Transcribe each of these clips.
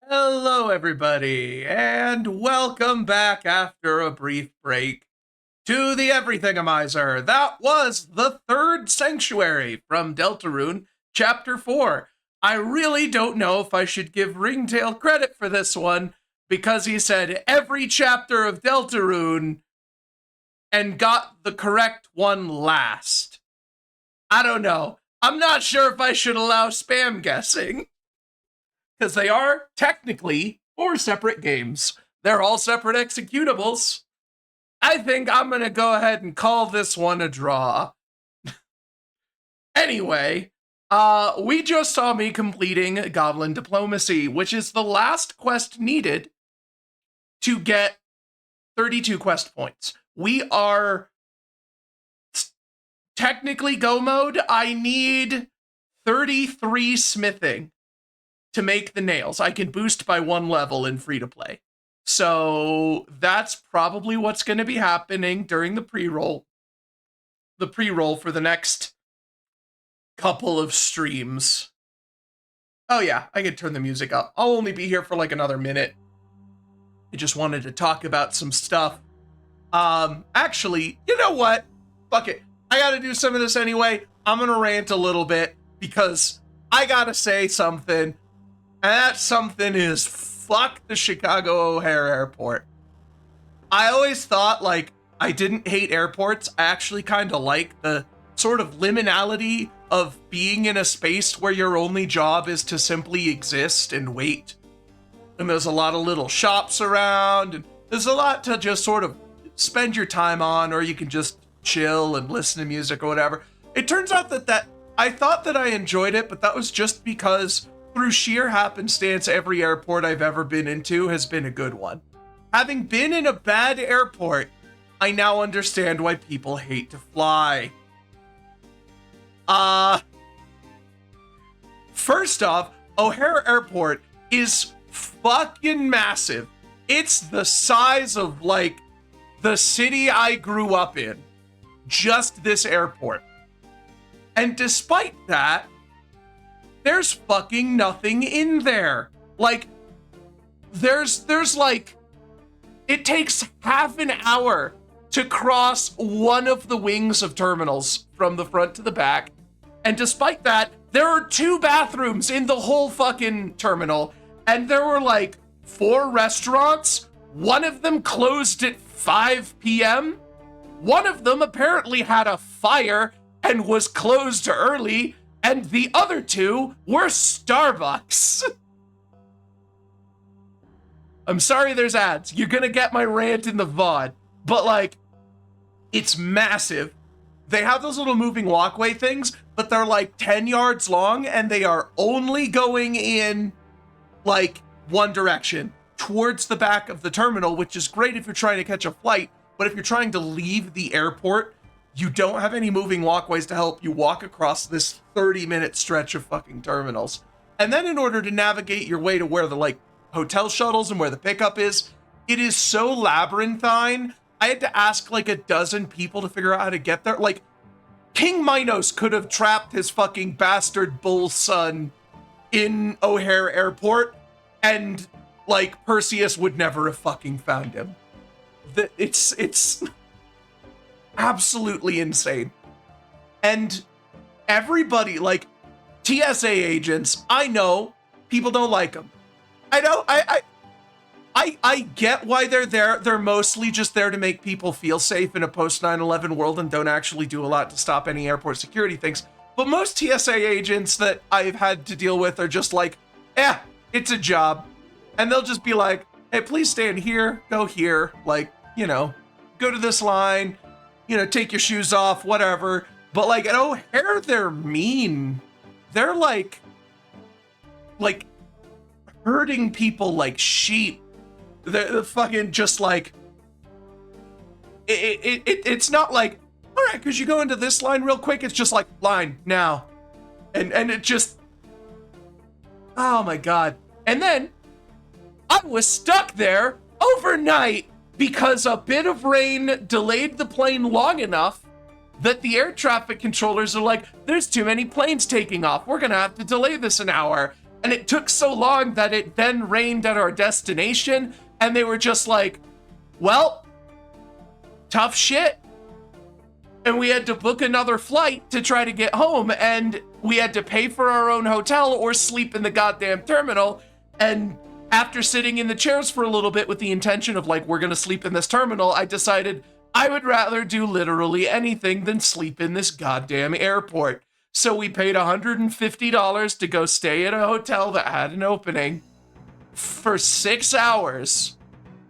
Hello, everybody, and welcome back after a brief break to the Everythingomizer. That was the third Sanctuary from Deltarune, Chapter 4. I really don't know if I should give Ringtail credit for this one, because he said every chapter of Deltarune and got the correct one last. I don't know. I'm not sure if I should allow spam guessing, because they are technically 4 separate games. They're all separate executables. I think I'm going to go ahead and call this one a draw. Anyway, we just saw me completing Goblin Diplomacy, which is the last quest needed to get 32 quest points. We are technically go mode. I need 33 smithing to make the nails. I can boost by 1 level in free-to-play. So that's probably what's going to be happening during the pre-roll. The pre-roll for the next couple of streams. Oh yeah, I can turn the music up. I'll only be here for like another minute. I just wanted to talk about some stuff. Actually, you know what? Fuck it. I gotta do some of this anyway. I'm gonna rant a little bit because I gotta say something. And that something is fuck the Chicago O'Hare Airport. I always thought, like, I didn't hate airports. I actually kind of like the sort of liminality of being in a space where your only job is to simply exist and wait. And there's a lot of little shops around, and there's a lot to just sort of spend your time on, or you can just chill and listen to music or whatever. It turns out that I thought that I enjoyed it, but that was just because through sheer happenstance, every airport I've ever been into has been a good one. Having been in a bad airport, I now understand why people hate to fly. First off, O'Hare Airport is fucking massive. It's the size of, like, the city I grew up in. Just this airport. And despite that, there's fucking nothing in there. Like, there's like, it takes half an hour to cross one of the wings of terminals from the front to the back. And despite that, there are 2 bathrooms in the whole fucking terminal. And there were like 4 restaurants. One of them closed at 5 p.m. One of them apparently had a fire and was closed early. And the other 2 were Starbucks. I'm sorry there's ads. You're gonna get my rant in the VOD. But, like, it's massive. They have those little moving walkway things, but they're like 10 yards long, and they are only going in, like, one direction, towards the back of the terminal, which is great if you're trying to catch a flight. But if you're trying to leave the airport, you don't have any moving walkways to help you walk across this 30-minute stretch of fucking terminals. And then in order to navigate your way to where the, like, hotel shuttles and where the pickup is, it is so labyrinthine. I had to ask, like, a dozen people to figure out how to get there. Like, King Minos could have trapped his fucking bastard bull son in O'Hare Airport, and, like, Perseus would never have fucking found him. It's absolutely insane. And everybody, like, TSA agents, I know people don't like them. I know, I get why they're there. They're mostly just there to make people feel safe in a post 9/11 world and don't actually do a lot to stop any airport security things. But most TSA agents that I've had to deal with are just like, it's a job. And they'll just be like, hey, please stand here, go here, like, go to this line, take your shoes off, whatever. But like at O'Hare, they're mean. They're like hurting people like sheep. They're fucking just like it's not like, all right, because you go into this line real quick. It's just like line now, and it just, oh my god. And then I was stuck there overnight because a bit of rain delayed the plane long enough that the air traffic controllers are like, there's too many planes taking off. We're gonna have to delay this an hour. And it took so long that it then rained at our destination, and they were just like, well, tough shit. And we had to book another flight to try to get home, and we had to pay for our own hotel or sleep in the goddamn terminal. And after sitting in the chairs for a little bit with the intention of like, we're gonna sleep in this terminal, I decided I would rather do literally anything than sleep in this goddamn airport. So we paid $150 to go stay at a hotel that had an opening for 6 hours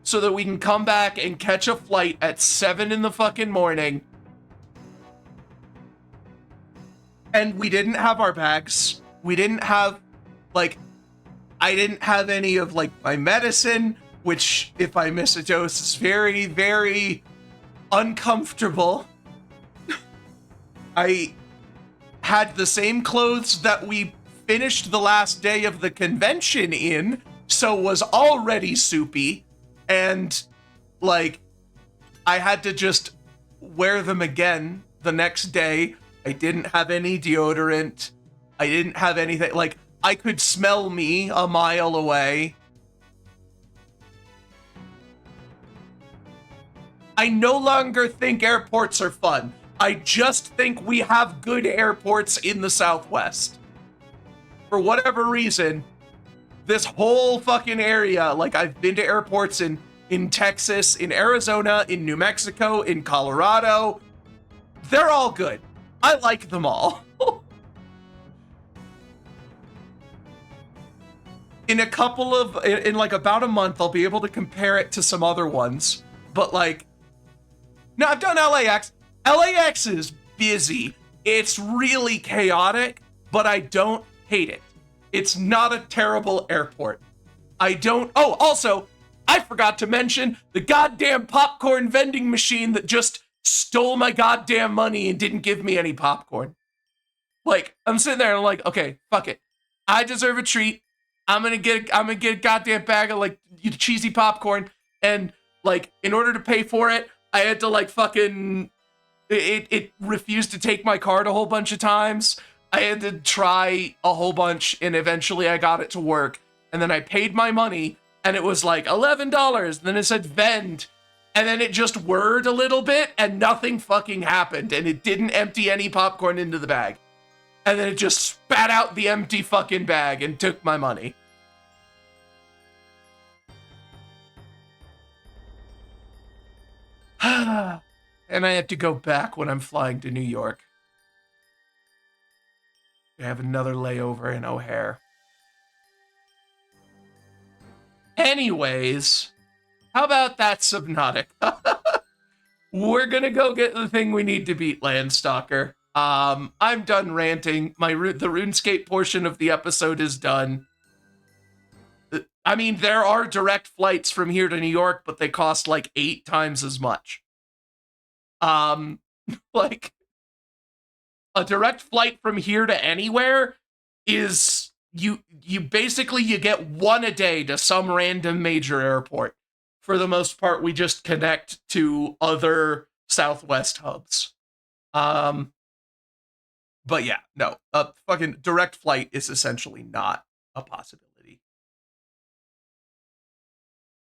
so that we can come back and catch a flight at 7 in the fucking morning. And we didn't have our bags. We didn't have, like, I didn't have any of, like, my medicine, which, if I miss a dose, is very, very uncomfortable. I had the same clothes that we finished the last day of the convention in, so was already soupy, and like I had to just wear them again the next day. I didn't have any deodorant. I didn't have anything. Like, I could smell me a mile away. I no longer think airports are fun. I just think we have good airports in the Southwest. For whatever reason, this whole fucking area, like, I've been to airports in Texas, in Arizona, in New Mexico, in Colorado. They're all good. I like them all. In like about a month, I'll be able to compare it to some other ones. But like, no, I've done LAX. LAX is busy. It's really chaotic, but I don't hate it. It's not a terrible airport. Also, I forgot to mention the goddamn popcorn vending machine that just stole my goddamn money and didn't give me any popcorn. Like, I'm sitting there and I'm like, okay, fuck it. I deserve a treat. I'm gonna get a goddamn bag of like cheesy popcorn, and like in order to pay for it, I had to like fucking it refused to take my card a whole bunch of times. I had to try a whole bunch, and eventually I got it to work. And then I paid my money, and it was like $11. And then it said vend, and then it just whirred a little bit, and nothing fucking happened, and it didn't empty any popcorn into the bag. And then it just spat out the empty fucking bag and took my money. And I have to go back when I'm flying to New York. I have another layover in O'Hare. Anyways, how about that Subnautica? We're gonna go get the thing we need to beat, Landstalker. I'm done ranting. The RuneScape portion of the episode is done. I mean, there are direct flights from here to New York, but they cost like 8 times as much. Like, a direct flight from here to anywhere is you basically you get one a day to some random major airport. For the most part, we just connect to other Southwest hubs. But yeah, no, a fucking direct flight is essentially not a possibility.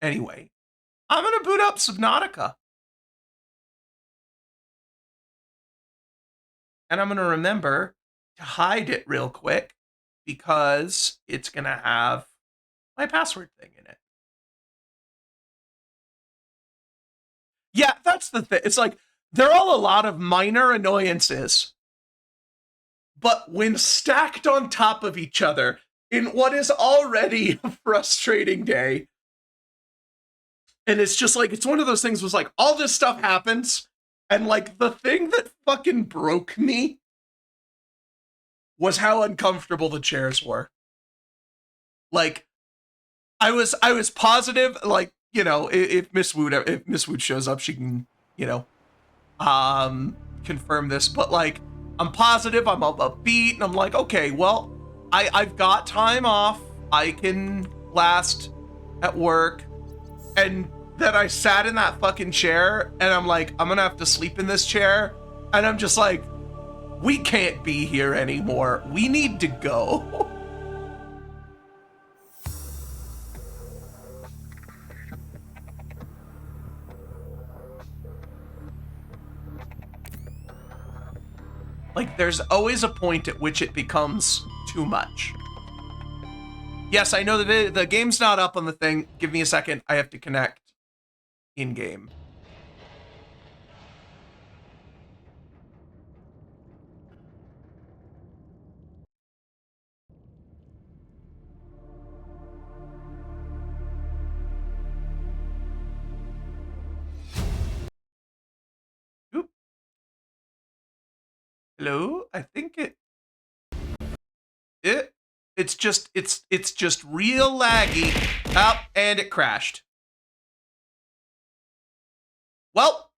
Anyway, I'm gonna boot up Subnautica. And I'm gonna remember to hide it real quick because it's gonna have my password thing in it. Yeah, that's the thing. It's like, they're all a lot of minor annoyances, but when stacked on top of each other in what is already a frustrating day, and it's just like, it's one of those things was like, all this stuff happens, and like, the thing that fucking broke me was how uncomfortable the chairs were. Like, I was positive, like, you know, if Miss Wood shows up, she can, you know, confirm this, but like, I'm positive, I'm upbeat, and I'm like, okay, well, I've got time off, I can last at work, and then I sat in that fucking chair, and I'm like, I'm gonna have to sleep in this chair, and I'm just like, we can't be here anymore, we need to go. Like, there's always a point at which it becomes too much. Yes, I know the game's not up on the thing. Give me a second. I have to connect in-game. Oop. Hello? I think it's just real laggy. Oh, and it crashed. Well,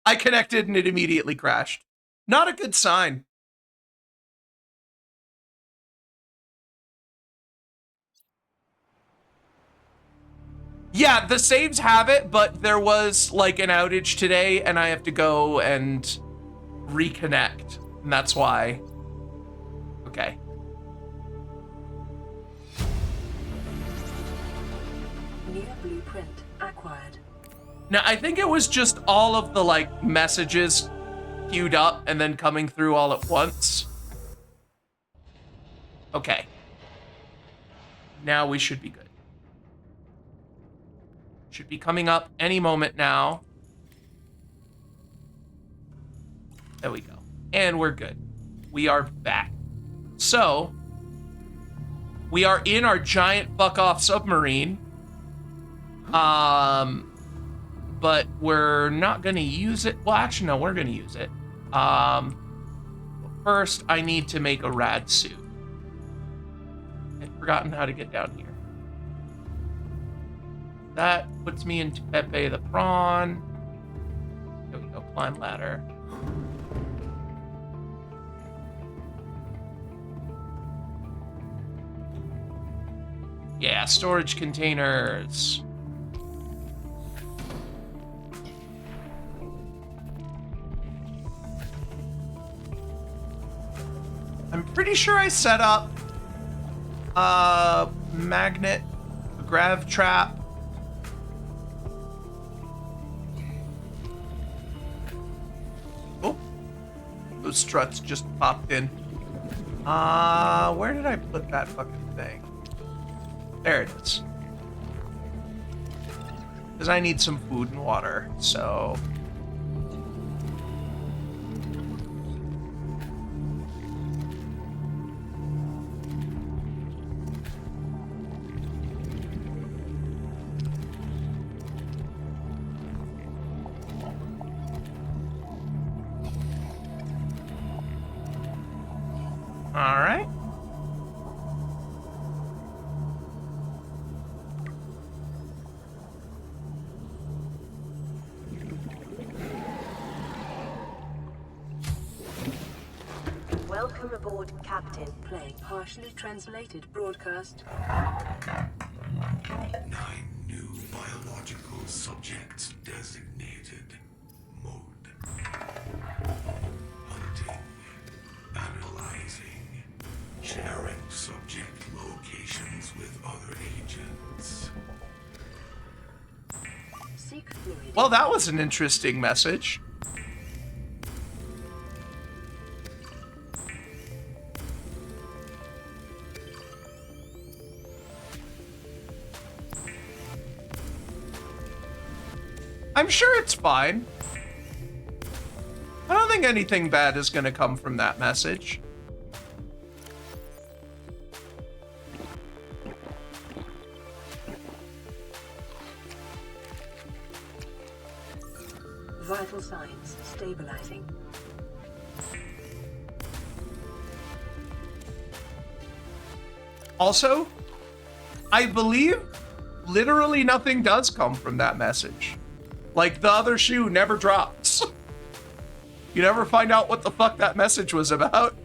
I connected and it immediately crashed. Not a good sign. Yeah, the saves have it, but there was like an outage today and I have to go and reconnect. And that's why. Okay. New blueprint acquired. Now, I think it was just all of the like messages queued up and then coming through all at once. Okay. Now we should be good. Should be coming up any moment now. There we go. And we're good. We are back. So, we are in our giant fuck-off submarine. But we're not gonna use it. Well, actually, no, we're gonna use it. First, I need to make a rad suit. I've forgotten how to get down here. That puts me into Pepe the Prawn. There we go, climb ladder. Yeah, storage containers. I'm pretty sure I set up a magnet, a grav trap. Oh, those struts just popped in. Where did I put that fucking thing? There it is. Because I need some food and water, so... All right. Welcome aboard, Captain. Playing partially translated broadcast. 9 new biological subjects designated. Mode. Hunting. Analyzing. Sharing subject locations with other agents. Seek fluid. Well, that was an interesting message. I'm sure it's fine. I don't think anything bad is going to come from that message. Vital signs stabilizing. Also, I believe literally nothing does come from that message. Like, the other shoe never drops. You never find out what the fuck that message was about.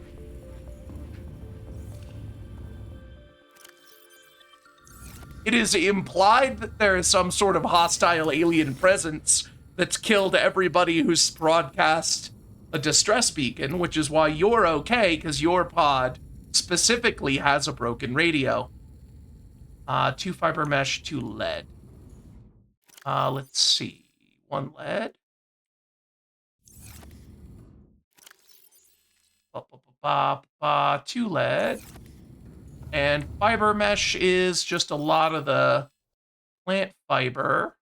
It is implied that there is some sort of hostile alien presence that's killed everybody who's broadcast a distress beacon, which is why you're okay, because your pod specifically has a broken radio. 2 fiber mesh, 2 lead. Let's see. 1 lead. 2 lead. And fiber mesh is just a lot of the plant fiber.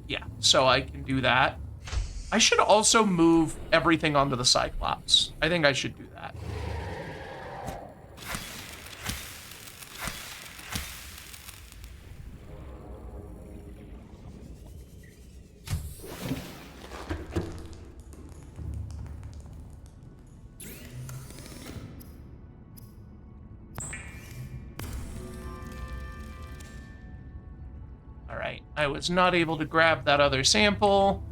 Yeah, so I can do that. I should also move everything onto the Cyclops. I think I should do that. All right, I was not able to grab that other sample.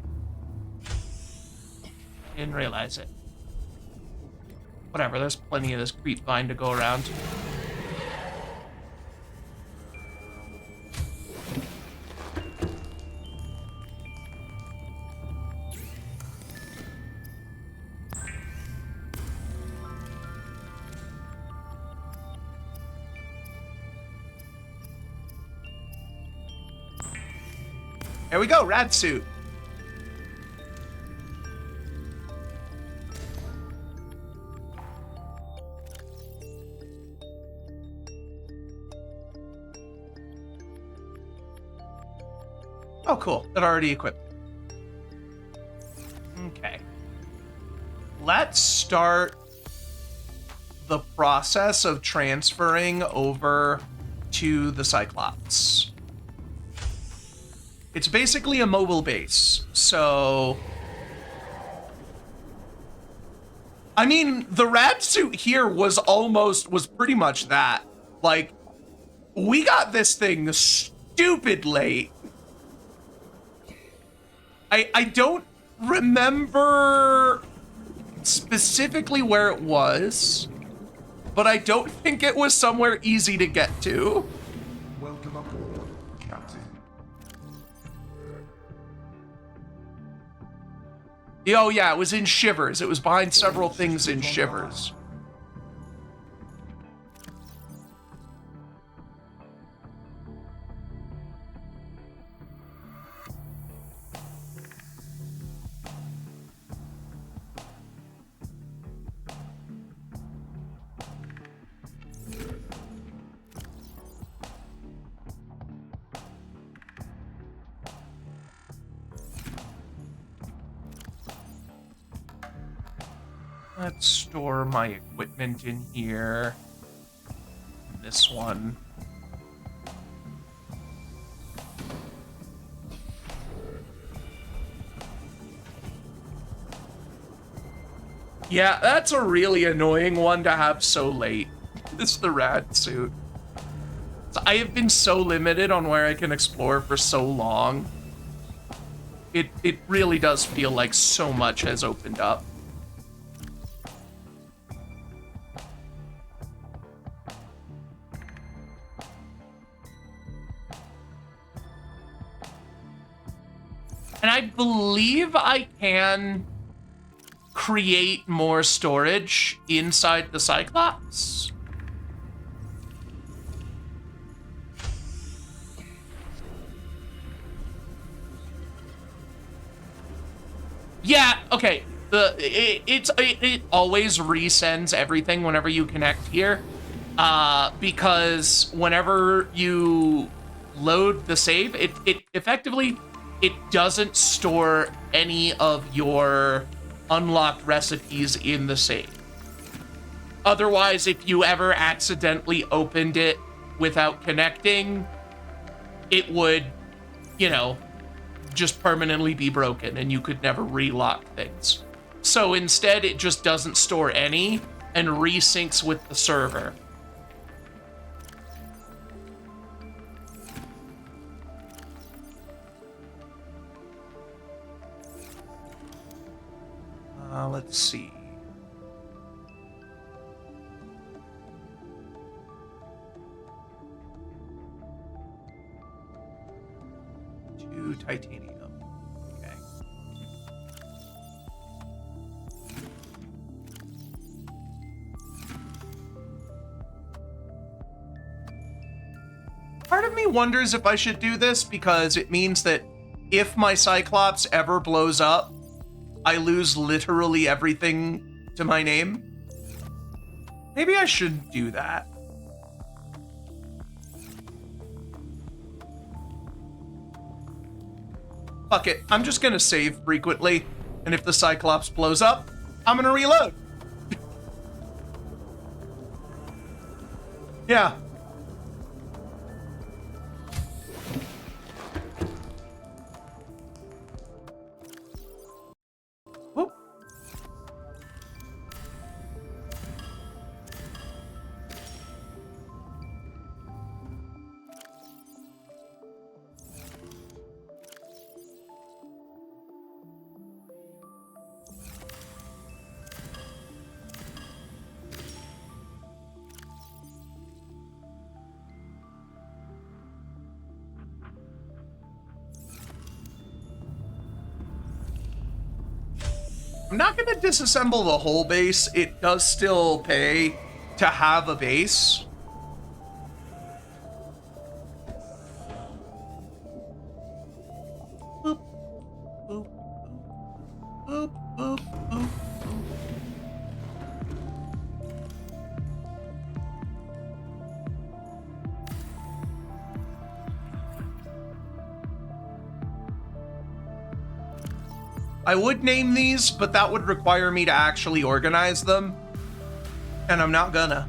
Didn't realize it. Whatever, there's plenty of this creep vine to go around. There we go, rad suit. Oh, cool. It already equipped. Okay. Let's start the process of transferring over to the Cyclops. It's basically a mobile base, so... I mean, the rad suit here was pretty much that. Like, we got this thing stupid late. I don't remember specifically where it was, but I don't think it was somewhere easy to get to. Welcome aboard, Captain. Oh yeah, it was in Shivers. It was behind several things in Shivers. Let's store my equipment in here. This one. Yeah, that's a really annoying one to have so late. This is the rad suit. So I have been so limited on where I can explore for so long. It really does feel like so much has opened up. And I believe I can create more storage inside the Cyclops. Yeah, okay. It always resends everything whenever you connect here. Because whenever you load the save, it effectively, it doesn't store any of your unlocked recipes in the save. Otherwise, if you ever accidentally opened it without connecting, it would, you know, just permanently be broken and you could never relock things. So instead, it just doesn't store any and resyncs with the server. Let's see. Two titanium. Okay. Part of me wonders if I should do this because it means that if my Cyclops ever blows up, I lose literally everything to my name. Maybe I shouldn't do that. Fuck it, I'm just gonna save frequently, and if the Cyclops blows up, I'm gonna reload. Yeah. Whoop. I'm not going to disassemble the whole base. It does still pay to have a base. Boop, boop, boop, boop, boop, boop. I would name these, but that would require me to actually organize them, and I'm not gonna.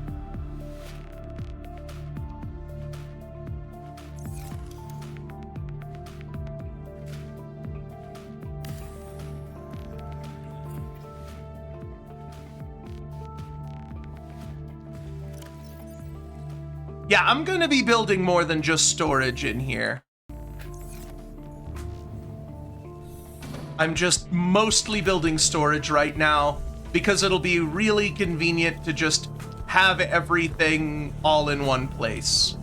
Yeah, I'm gonna be building more than just storage in here. I'm just mostly building storage right now because it'll be really convenient to just have everything all in one place.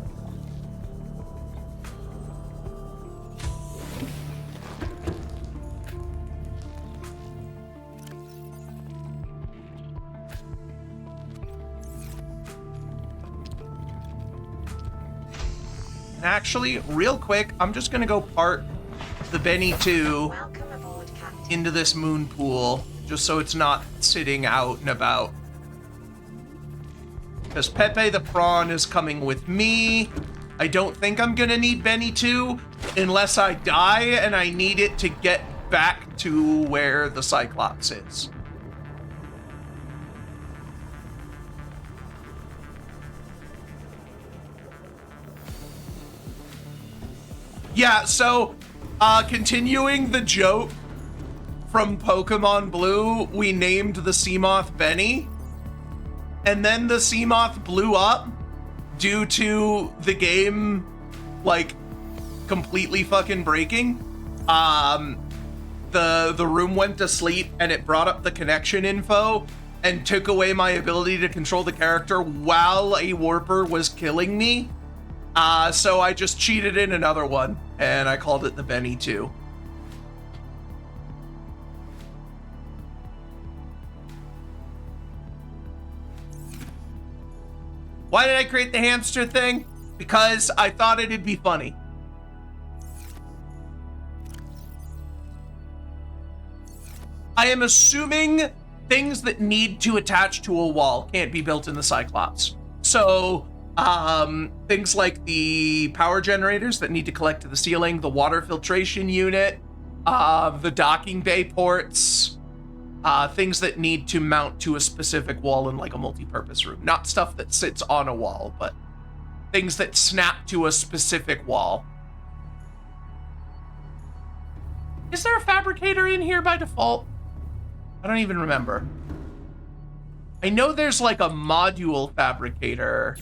And actually, real quick, I'm just gonna go part the Benny 2 into this moon pool, just so it's not sitting out and about. Because Pepe the Prawn is coming with me. I don't think I'm gonna need Benny 2 unless I die and I need it to get back to where the Cyclops is. Yeah, so, continuing the joke from Pokemon Blue, we named the Seamoth Benny, and then the Seamoth blew up due to the game, like, completely fucking breaking. The room went to sleep, and it brought up the connection info and took away my ability to control the character while a warper was killing me. So I just cheated in another one, and I called it the Benny 2. Why did I create the hamster thing? Because I thought it'd be funny. I am assuming things that need to attach to a wall can't be built in the Cyclops. So Things like the power generators that need to collect to the ceiling, the water filtration unit, the docking bay ports, things that need to mount to a specific wall in like a multi-purpose room. Not stuff that sits on a wall, but things that snap to a specific wall. Is there a fabricator in here by default? I don't even remember. I know there's like a module fabricator.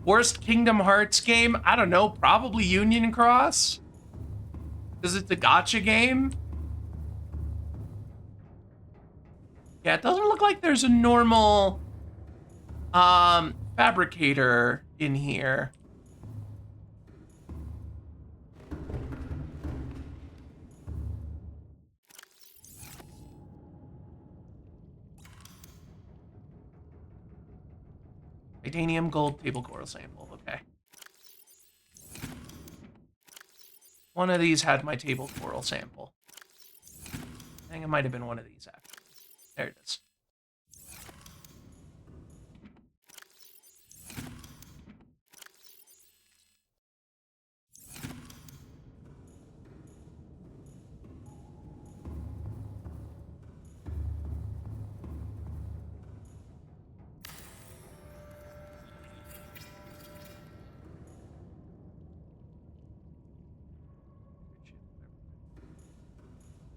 Worst Kingdom Hearts game? I don't know, probably Union Cross? Because it's a gacha game? Yeah, it doesn't look like there's a normal fabricator in here. Titanium gold table coral sample, okay. One of these had my table coral sample. I think it might have been one of these, actually. There it is.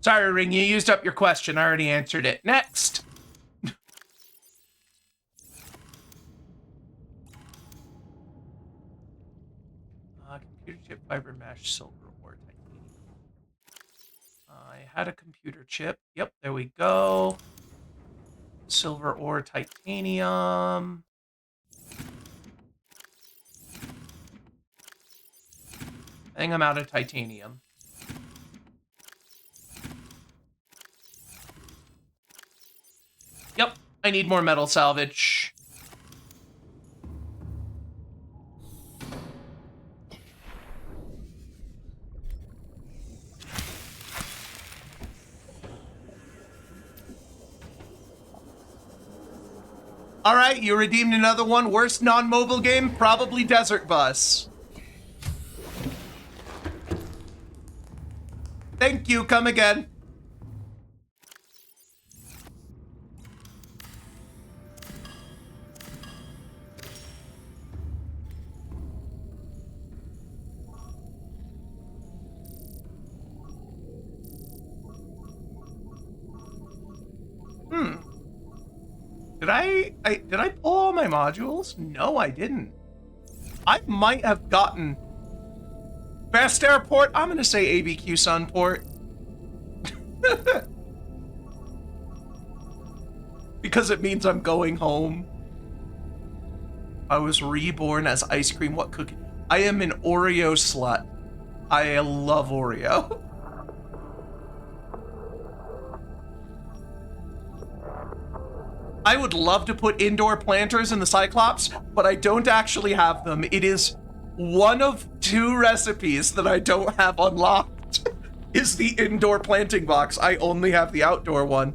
Sorry, Ring, you used up your question. I already answered it. Next. Computer chip, fiber mesh, silver ore, titanium. I had a computer chip. Yep, there we go. Silver ore, titanium. I think I'm out of titanium. Yep, I need more metal salvage. All right, you redeemed another one. Worst non-mobile game? Probably Desert Bus. Thank you, come again. Did I pull all my modules? No, I didn't. I might have gotten best airport. I'm gonna say ABQ Sunport. Because it means I'm going home. I was reborn as ice cream. What cookie? I am an Oreo slut. I love Oreo. I would love to put indoor planters in the Cyclops, but I don't actually have them. It is one of 2 recipes that I don't have unlocked, is the indoor planting box. I only have the outdoor one.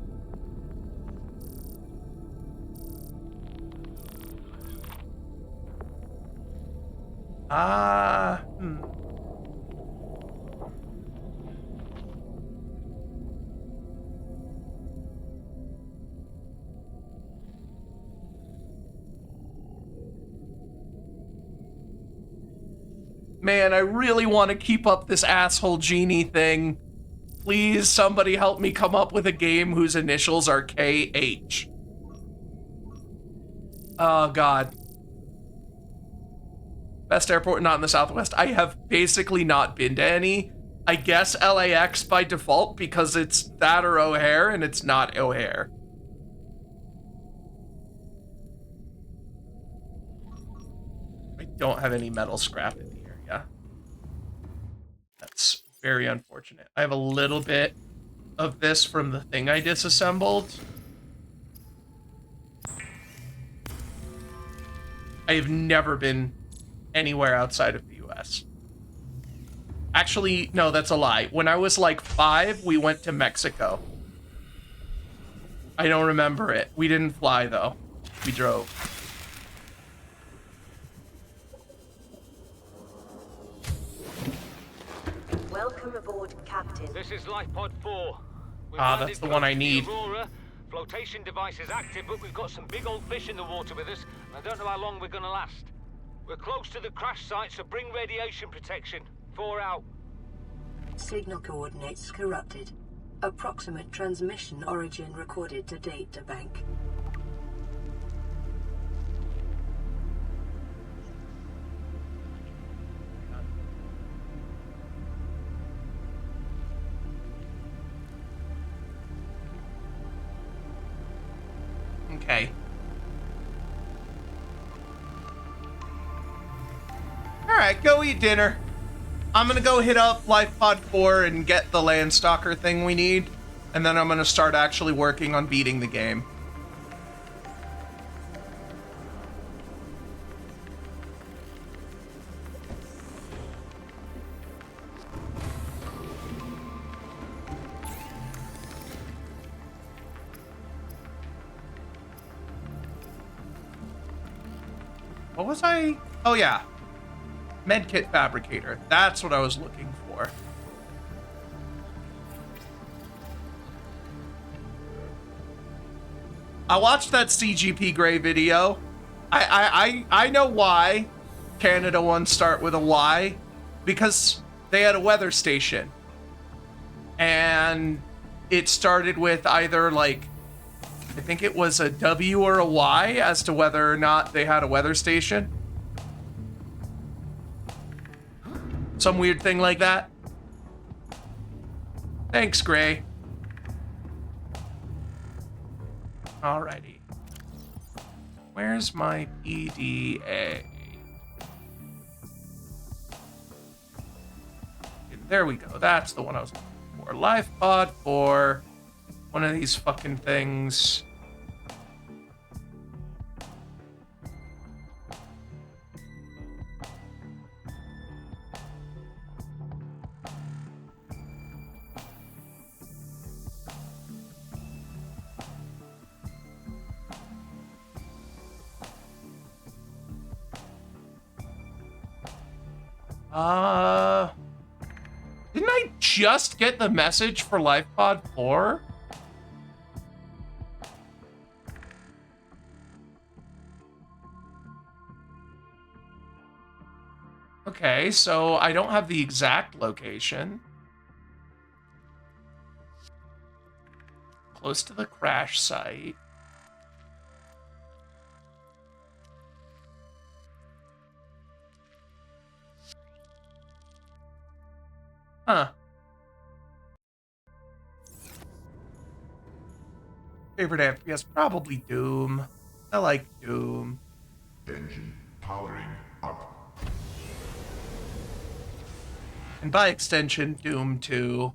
Man, I really want to keep up this asshole genie thing. Please, somebody help me come up with a game whose initials are KH. Oh, God. Best airport not in the Southwest. I have basically not been to any. I guess LAX by default because it's that or O'Hare, and it's not O'Hare. I don't have any metal scrap in the area. That's very unfortunate. I have a little bit of this from the thing I disassembled. I have never been anywhere outside of the US. Actually, no, that's a lie. When I was like 5, we went to Mexico. I don't remember it. We didn't fly though. we drove. Welcome aboard, Captain. This is Life Pod 4. We've Ah, landed that's the one I close to the need. Aurora. Flotation device is active, but we've got some big old fish in the water with us, and I don't know how long we're gonna last. We're close to the crash site, so bring radiation protection. 4 out. Signal coordinates corrupted. Approximate transmission origin recorded to data bank. Okay. Alright, go eat dinner. I'm gonna go hit up Life Pod 4 and get the Landstalker thing we need, and then I'm gonna start actually working on beating the game. What was I? Oh yeah. Medkit fabricator. That's what I was looking for. I watched that CGP Grey video. I know why Canada ones start with a Y, because they had a weather station. And it started with either like, I think it was a W or a Y as to whether or not they had a weather station. Some weird thing like that. Thanks, Gray. Alrighty. Where's my PDA? There we go. That's the one I was looking for. Life Pod 4. One of these fucking things. Didn't I just get the message for LifePod 4? Okay, so I don't have the exact location. Close to the crash site. Huh. Favorite FPS? Probably Doom. I like Doom. Engine powering up. And by extension, Doom 2.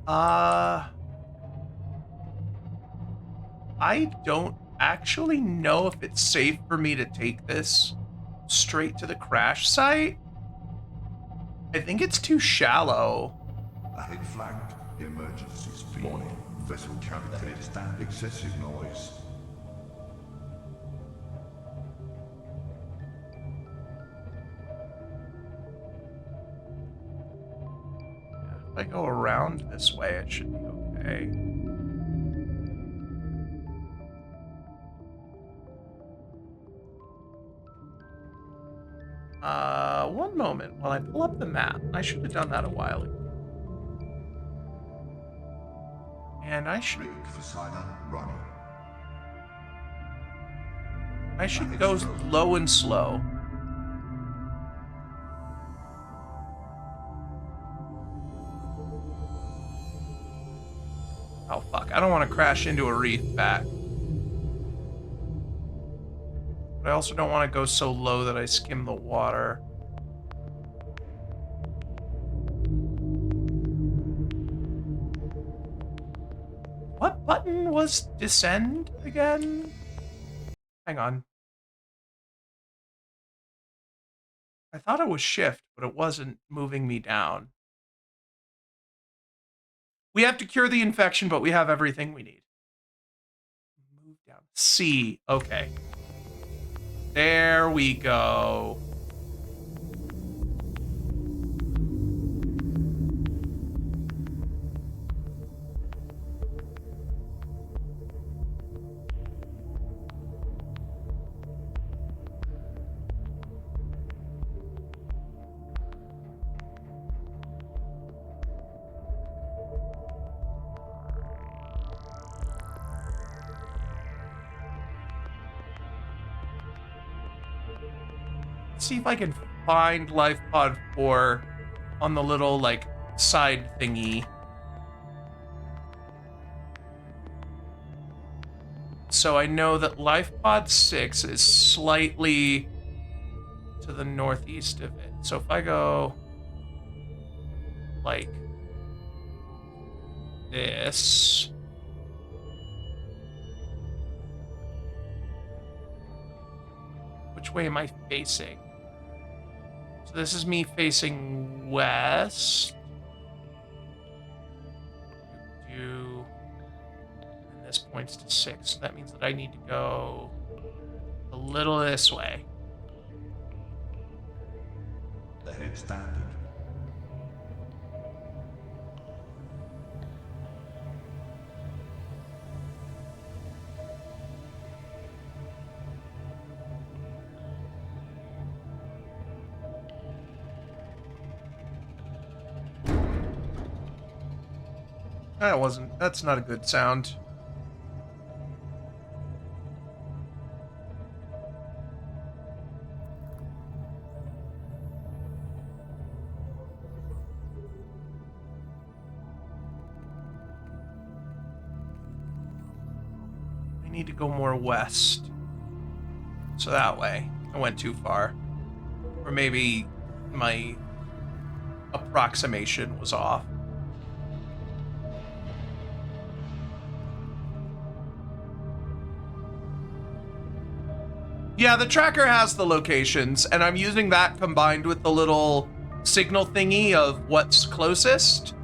I don't actually know if it's safe for me to take this straight to the crash site. I think it's too shallow. Ahead flagged. Emergency speed. Warning. Vessel cavity. Excessive noise. If I go around this way, it should be okay. One moment while I pull up the map. I should have done that a while ago. And I should Rig for Sina running. go low and slow. Oh fuck, I don't want to crash into a reef back. But I also don't want to go so low that I skim the water. What button was descend again? Hang on. I thought it was shift, but it wasn't moving me down. We have to cure the infection, but we have everything we need. Move down. C. Okay. There we go. See if I can find Life Pod 4 on the little, like, side thingy. So I know that Life Pod 6 is slightly to the northeast of it. So if I go, like, this... Which way am I facing? So this is me facing west. And this points to 6. So that means that I need to go a little this way. The head standard. That's not a good sound. I need to go more west. So that way. I went too far. Or maybe my approximation was off. Yeah, the tracker has the locations, and I'm using that combined with the little signal thingy of what's closest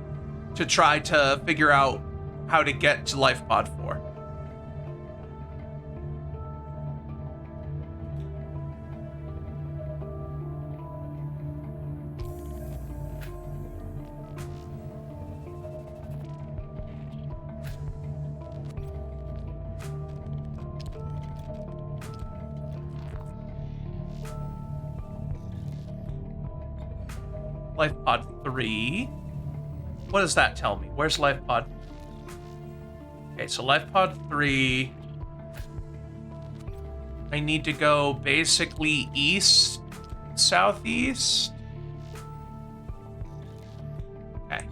to try to figure out how to get to Life Pod 4. Life Pod 3. What does that tell me? Where's Life Pod? Okay, so Life Pod 3. I need to go basically east, southeast. Okay.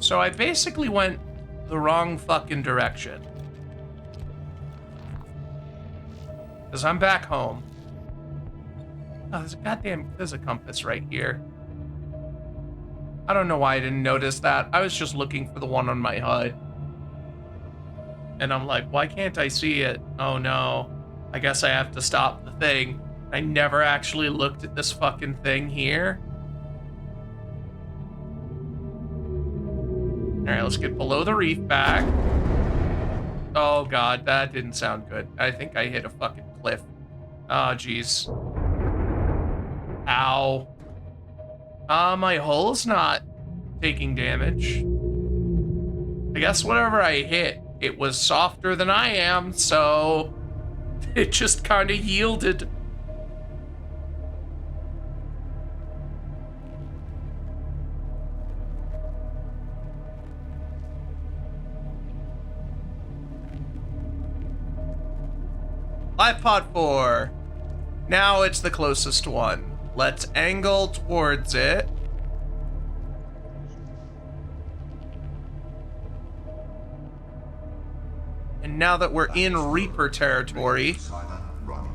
So I basically went the wrong fucking direction. Because I'm back home. Oh, there's a compass right here. I don't know why I didn't notice that. I was just looking for the one on my HUD. And I'm like, why can't I see it? Oh no. I guess I have to stop the thing. I never actually looked at this fucking thing here. Alright, let's get below the reef back. Oh god, that didn't sound good. I think I hit a fucking cliff. Oh jeez. Ow. My hull's not taking damage. I guess whatever I hit, it was softer than I am, so it just kind of yielded. Life Pod 4. Now it's the closest one. Let's angle towards it. And now that we're in Reaper territory, Silent running.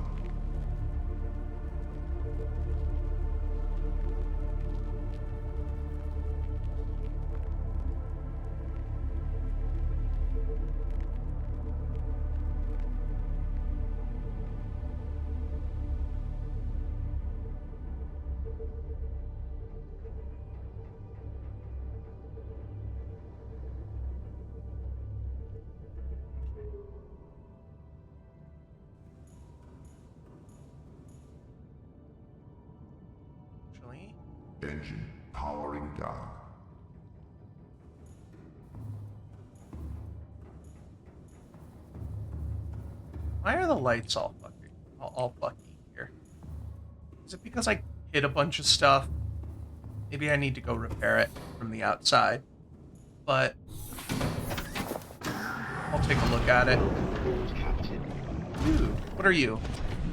Engine powering down. Why are the lights all fucky here? Is it because I hit a bunch of stuff? Maybe I need to go repair it from the outside. But I'll take a look at it. Ooh, what are you?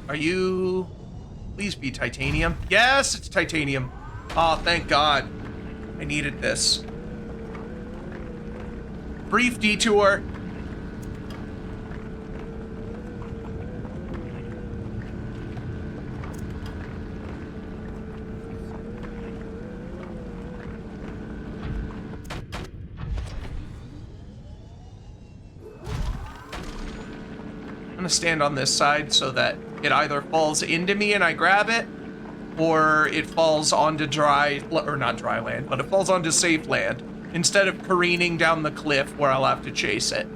Are you... Please be titanium. Yes, it's titanium. Oh, thank God. I needed this. Brief detour. I'm gonna stand on this side so that it either falls into me and I grab it, or it falls onto dry, or not dry land, but it falls onto safe land, instead of careening down the cliff where I'll have to chase it.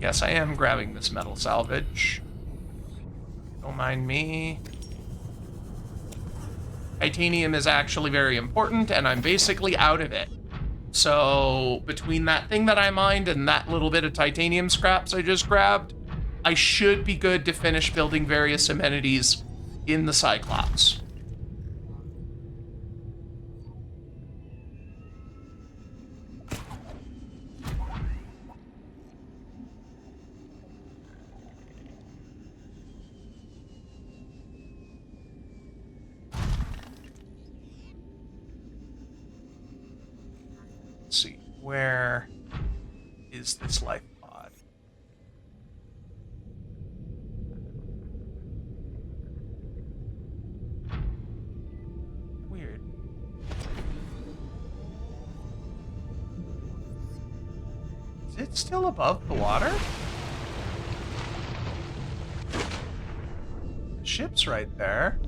Yes, I am grabbing this metal salvage. Don't mind me. Titanium is actually very important, and I'm basically out of it. So, between that thing that I mined and that little bit of titanium scraps I just grabbed, I should be good to finish building various amenities in the Cyclops. Let's see, where is this life pod? Weird. Is it still above the water? The ship's right there.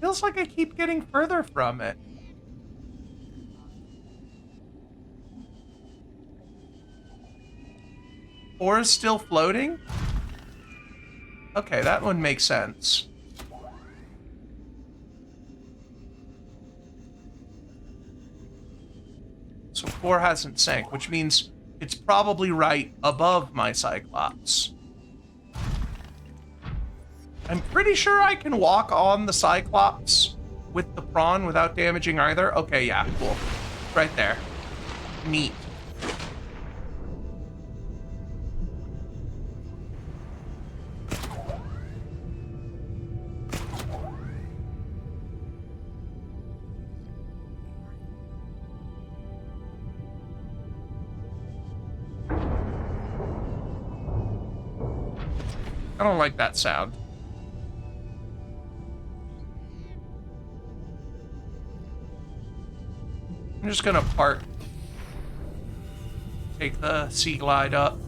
Feels like I keep getting further from it. Ore is still floating? Okay, that one makes sense. So core hasn't sank, which means it's probably right above my Cyclops. I'm pretty sure I can walk on the Cyclops with the prawn without damaging either. Okay, yeah, cool. Right there. Neat. I don't like that sound. I'm just gonna park. Take the Sea Glide up.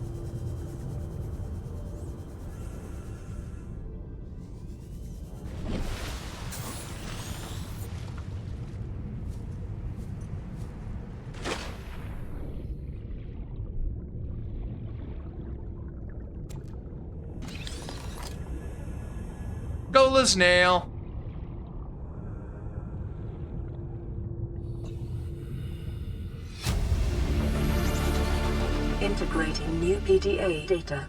Gola's nail. Integrating new PDA data.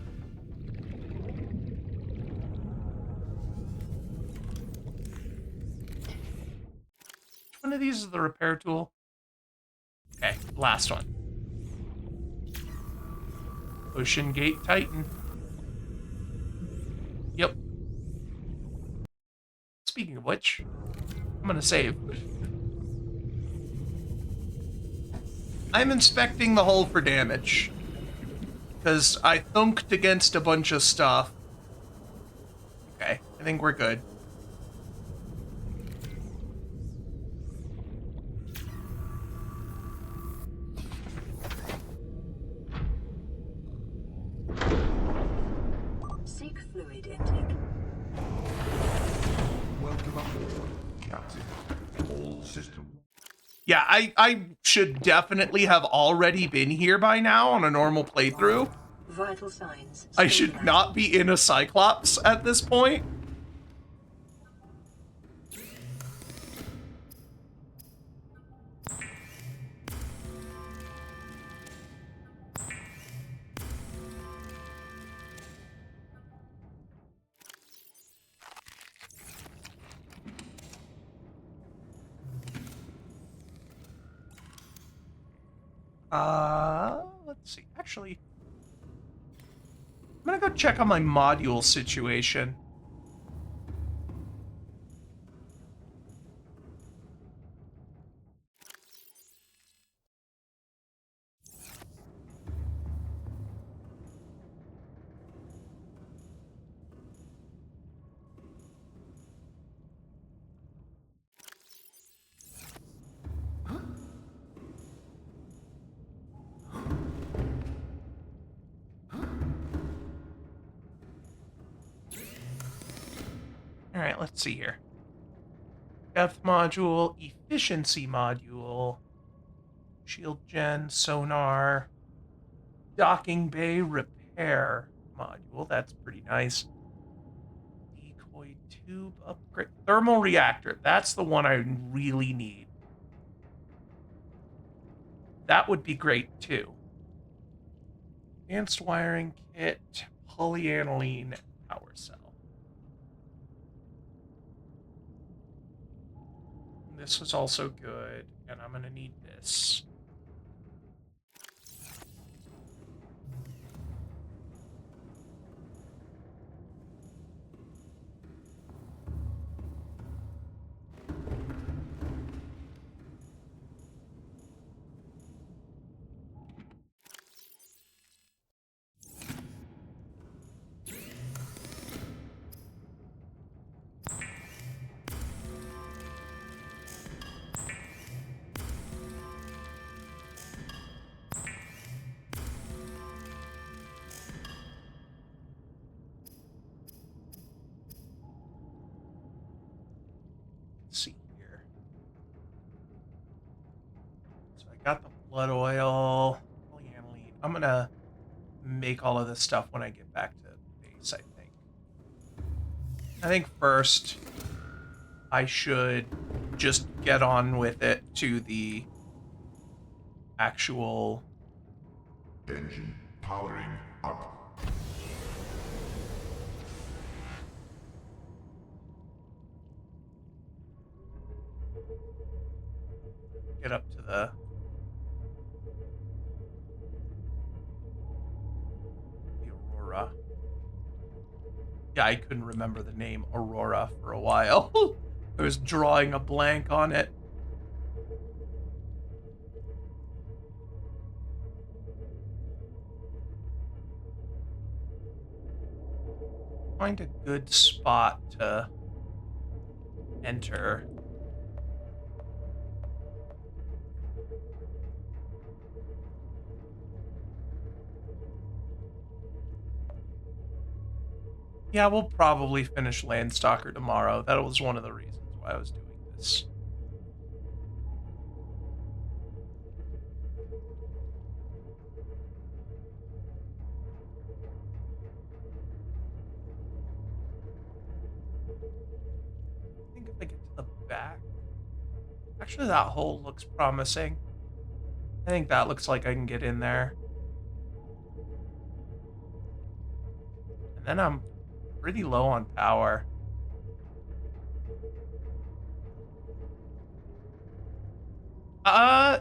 one of these is the repair tool? Okay, last one. Ocean Gate Titan. Yep. Speaking of which, I'm gonna save. I'm inspecting the hull for damage. Because I thunked against a bunch of stuff. Okay, I think we're good. Seek fluid intake. Welcome aboard, Captain. All systems. Yeah, I should definitely have already been here by now on a normal playthrough. Vital signs. I should not be in a Cyclops at this point. Let's see. Actually, I'm gonna go check on my module situation. All right, let's see here. Depth module, efficiency module, shield gen, sonar, docking bay repair module. That's pretty nice. Decoy tube upgrade, thermal reactor. That's the one I really need. That would be great too. Advanced wiring kit, polyaniline power cell. This was also good, and I'm gonna need this. See here. So I got the blood oil, polyaniline. I'm gonna make all of this stuff when I get back to base, I think. I think first I should just get on with it to the actual Engine powering up. get up to the Aurora. Yeah, I couldn't remember the name Aurora for a while. I was drawing a blank on it. Find a good spot to enter. Yeah, we'll probably finish Landstalker tomorrow. That was one of the reasons why I was doing this. I think if I get to the back... Actually, that hole looks promising. I think that looks like I can get in there. And then I'm pretty low on power.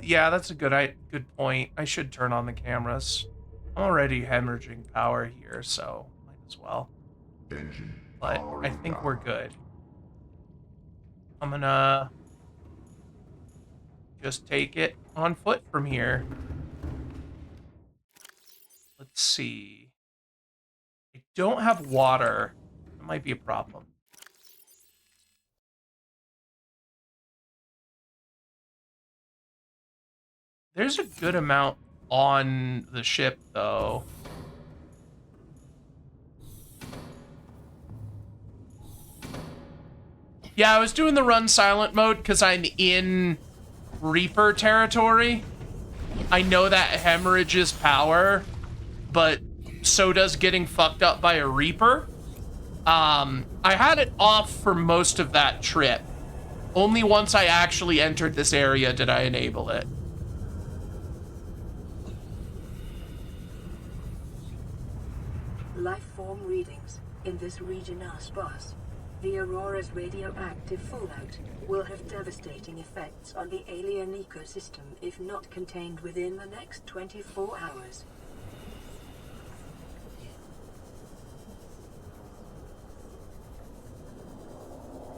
Yeah, that's a good point. I should turn on the cameras. I'm already hemorrhaging power here, so might as well. Engine But I powering think we're down. good. I'm gonna just take it on foot from here. Let's see. I don't have water. That might be a problem. There's a good amount on the ship, though. Yeah, I was doing the run silent mode because I'm in Reaper territory. I know that hemorrhages power, but so does getting fucked up by a Reaper. I had it off for most of that trip. Only once I actually entered this area did I enable it. Life form readings in this region are sparse. The Aurora's radioactive fallout will have devastating effects on the alien ecosystem if not contained within the next 24 hours.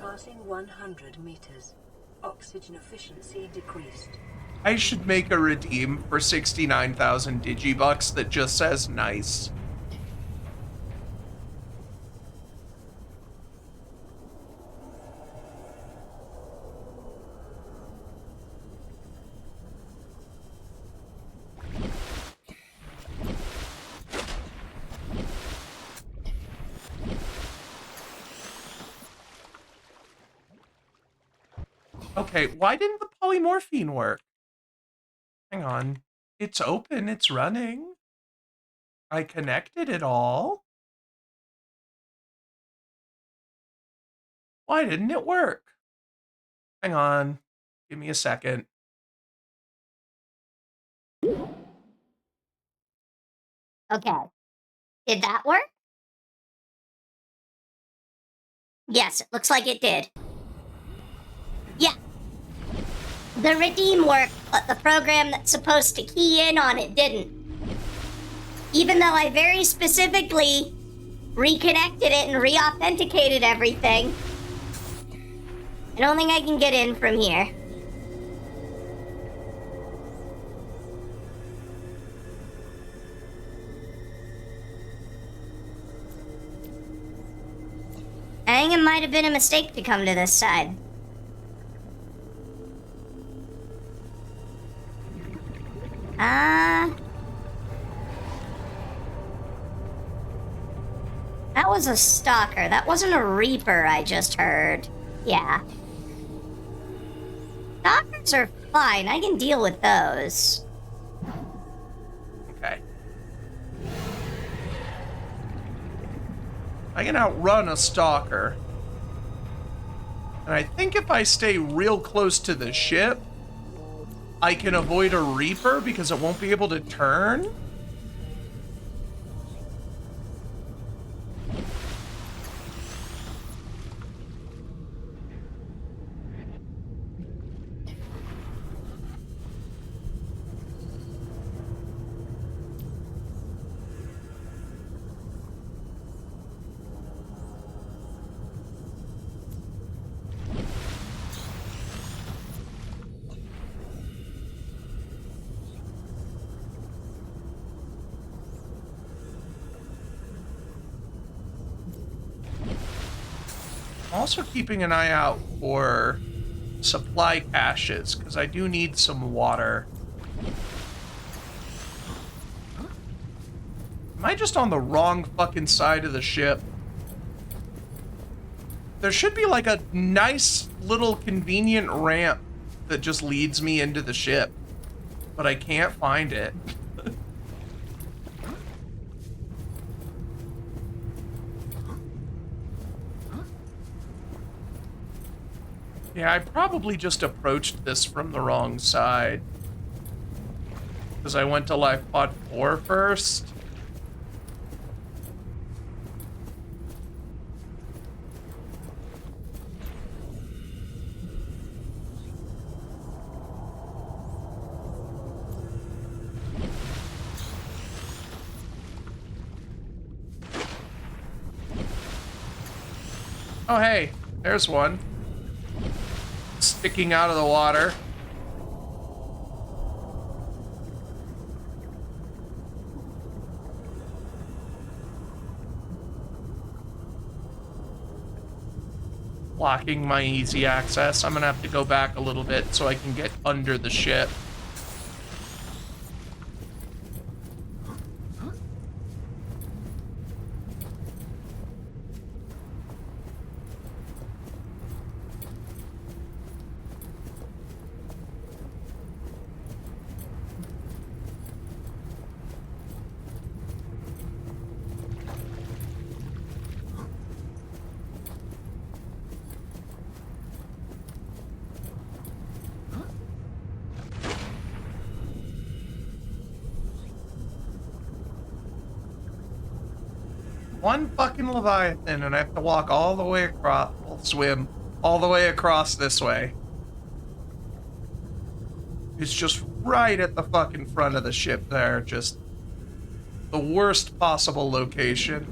Passing 100 meters. Oxygen efficiency decreased. I should make a redeem for 69,000 digibucks that just says nice. Okay, why didn't the polymorphine work? Hang on. It's open, it's running. I connected it all. Why didn't it work? Hang on. Give me a second. Okay. Did that work? Yes, it looks like it did. Yeah. The redeem worked, but the program that's supposed to key in on it didn't. Even though I very specifically reconnected it and re-authenticated everything. I don't think I can get in from here. I think it might have been a mistake to come to this side. That was a stalker. That wasn't a reaper I just heard. Yeah. Stalkers are fine. I can deal with those. Okay. I can outrun a stalker. And I think if I stay real close to the ship, I can avoid a Reaper because it won't be able to turn. I'm also keeping an eye out for supply caches, because I do need some water. Am I just on the wrong fucking side of the ship? There should be like a nice little convenient ramp that just leads me into the ship, but I can't find it. Yeah, I probably just approached this from the wrong side. Because I went to life pod 4 first. Oh, hey, there's one. Sticking out of the water. Blocking my easy access. I'm gonna have to go back a little bit so I can get under the ship. One fucking Leviathan, and I have to walk all the way across, well, swim all the way across this way. It's just right at the fucking front of the ship there, just the worst possible location.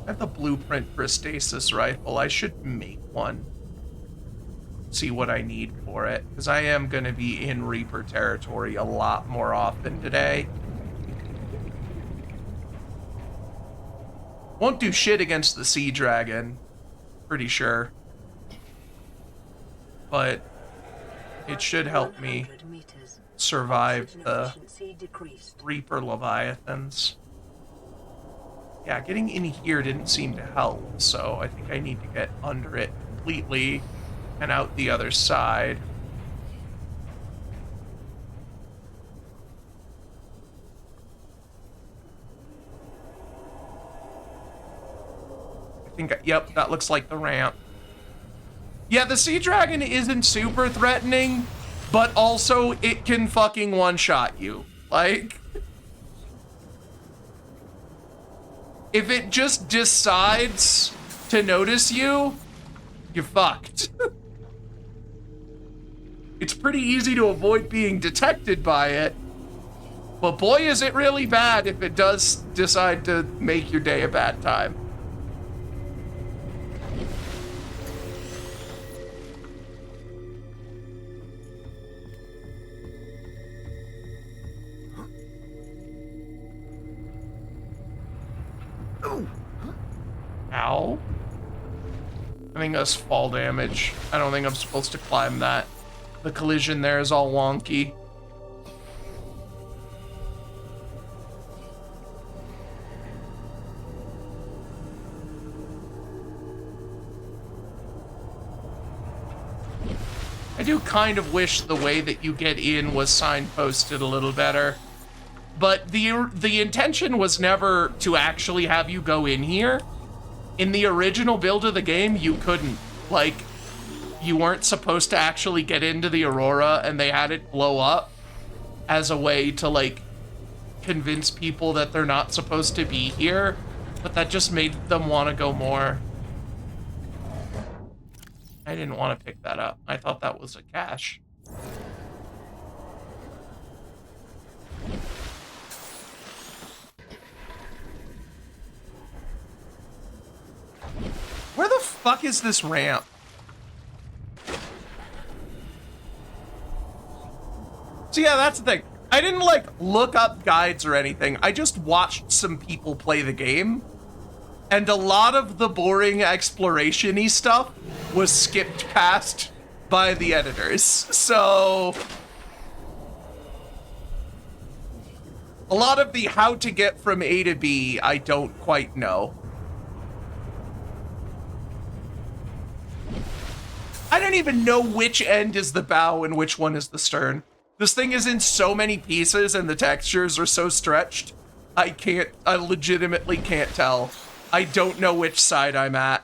I have the blueprint for a stasis rifle. I should make one. See what I need for it, because I am going to be in Reaper territory a lot more often today. Won't do shit against the sea dragon, pretty sure. But it should help me survive the Reaper Leviathans. Yeah, getting in here didn't seem to help, so I think I need to get under it completely and out the other side. I think, yep, that looks like the ramp. Yeah, the sea dragon isn't super threatening, but also it can fucking one-shot you. Like, if it just decides to notice you, you're fucked. It's pretty easy to avoid being detected by it, but boy is it really bad if it does decide to make your day a bad time. Ow. I think that's fall damage. I don't think I'm supposed to climb that. The collision there is all wonky. I do kind of wish the way that you get in was signposted a little better. But the intention was never to actually have you go in here. In the original build of the game, you couldn't. Like, you weren't supposed to actually get into the Aurora, and they had it blow up as a way to, like, convince people that they're not supposed to be here. But that just made them want to go more. I didn't want to pick that up. I thought that was a cache. Where the fuck is this ramp? So yeah, that's the thing. I didn't, like, look up guides or anything. I just watched some people play the game. And a lot of the boring exploration-y stuff was skipped past by the editors. So a lot of the how to get from A to B, I don't quite know. I don't even know which end is the bow and which one is the stern. This thing is in so many pieces and the textures are so stretched. I legitimately can't tell. I don't know which side I'm at.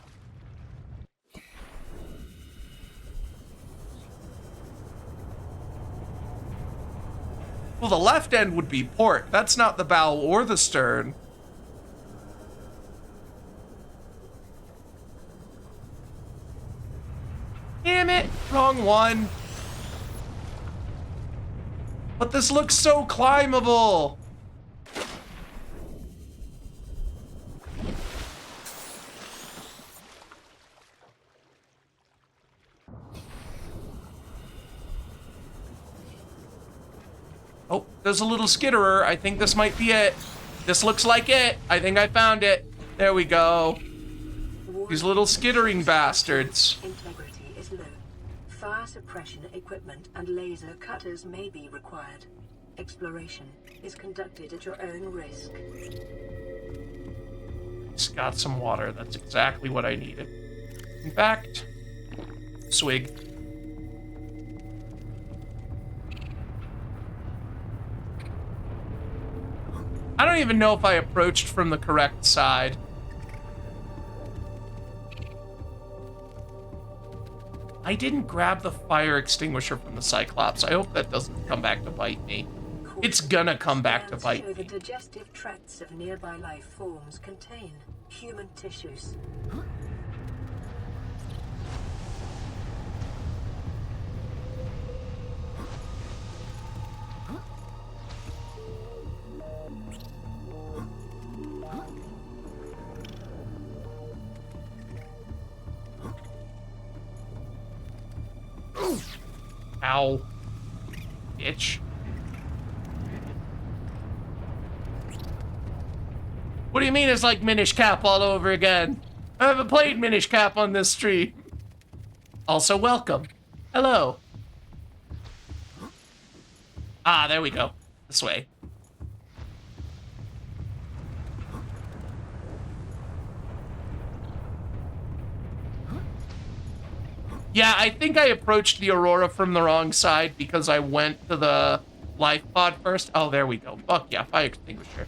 Well, the left end would be port. That's not the bow or the stern. Damn it, wrong one. But this looks so climbable. Oh, there's a little skitterer. I think this might be it. This looks like it. I think I found it. There we go. These little skittering bastards. Integrity is low. Fire suppression equipment and laser cutters may be required. Exploration is conducted at your own risk. It's got some water. That's exactly what I needed. In fact, swig. I don't even know if I approached from the correct side. I didn't grab the fire extinguisher from the Cyclops. I hope that doesn't come back to bite me. It's gonna come back to bite Show me. the digestive tracts of nearby life forms contain human tissues. Ow. Bitch. What do you mean it's like Minish Cap all over again? I haven't played Minish Cap on this stream. Also, welcome. Hello. Ah, there we go. This way. Yeah, I think I approached the Aurora from the wrong side because I went to the life pod first. Oh, there we go. Fuck yeah, fire extinguisher.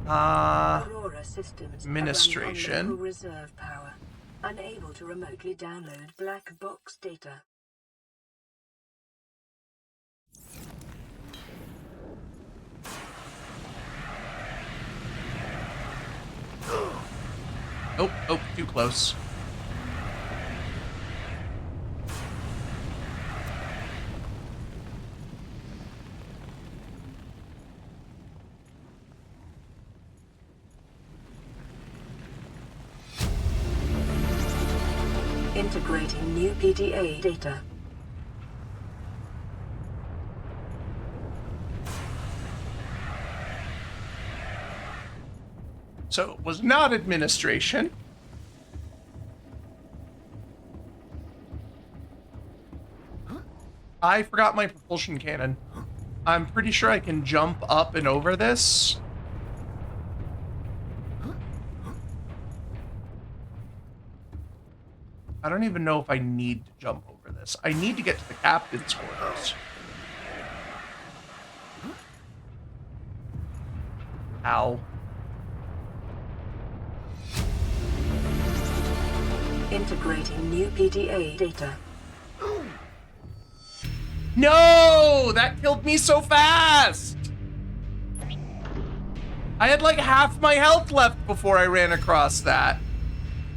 Aurora systems administration. are running on local reserve power, unable to remotely download black box data. Oh, too close. Integrating new PDA data. So it was not administration. I forgot my propulsion cannon. I'm pretty sure I can jump up and over this. I don't even know if I need to jump over this. I need to get to the captain's quarters. Ow. Integrating new PDA data. No! That killed me so fast! I had like half my health left before I ran across that.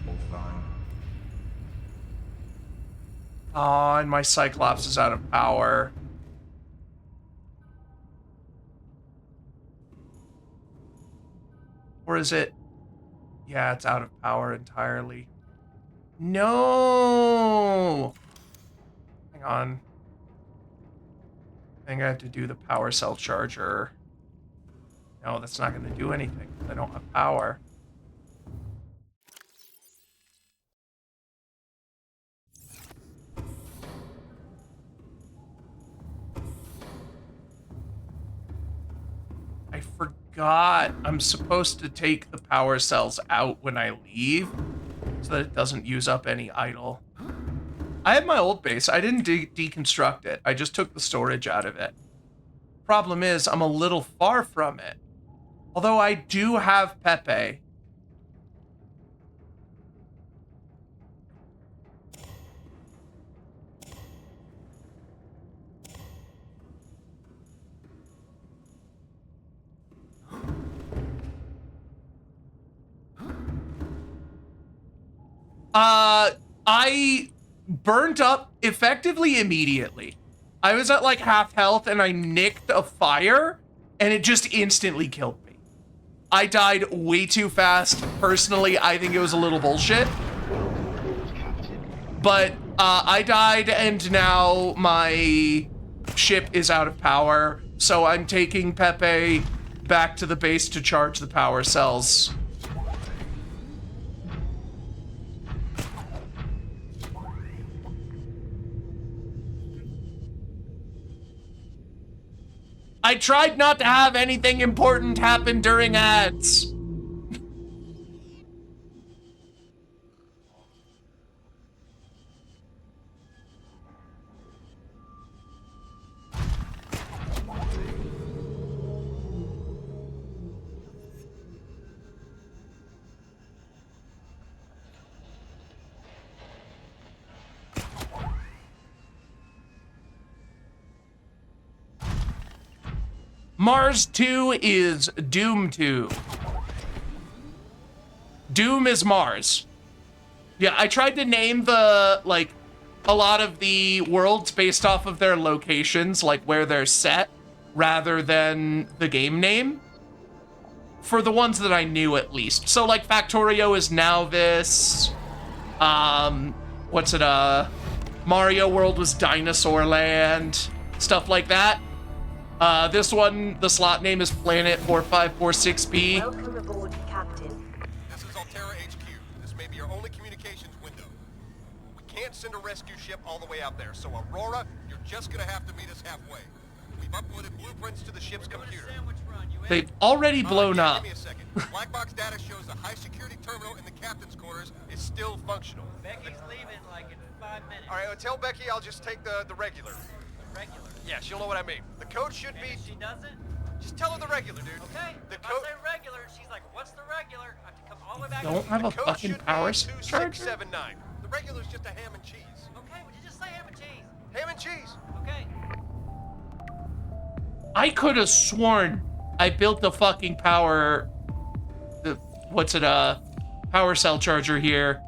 Offline. Oh, and my Cyclops is out of power. Or is it? Yeah, it's out of power entirely. No! Hang on. I think I have to do the power cell charger. No, that's not going to do anything. I don't have power. I forgot I'm supposed to take the power cells out when I leave so that it doesn't use up any idle. I had my old base. I didn't deconstruct it. I just took the storage out of it. Problem is, I'm a little far from it. Although I do have Pepe. I burnt up effectively immediately. I was at like half health and I nicked a fire and it just instantly killed me. I died way too fast. Personally, I think it was a little bullshit. But I died and now my ship is out of power. So I'm taking Pepe back to the base to charge the power cells. I tried not to have anything important happen during ads. Mars 2 is Doom 2. Doom is Mars. Yeah, I tried to name the, like, a lot of the worlds based off of their locations, like where they're set, rather than the game name. For the ones that I knew, at least. So, like, Factorio is Nauvis. Mario World was Dinosaur Land. Stuff like that. This one, the slot name is Planet 4546B. Welcome aboard, Captain. This is Altera HQ. This may be your only communications window. We can't send a rescue ship all the way out there, so Aurora, you're just gonna have to meet us halfway. We've uploaded blueprints to the ship's computer. They've already blown up. Give me a second. Black box data shows the high security terminal in the captain's quarters is still functional. Becky's leaving like in 5 minutes. All right, tell Becky I'll just take the regular. The regular. Yeah, she'll know what I mean. The code should And be... if she doesn't, Just tell her the regular, dude. okay. The If I code... say regular, she's like, what's the regular? I have to come all the way back. Don't have a Code fucking should power be charger? 2679. The regular's just a ham and cheese. Okay, would you just say ham and cheese? Ham and cheese. Okay. I could have sworn I built the fucking power... power cell charger here.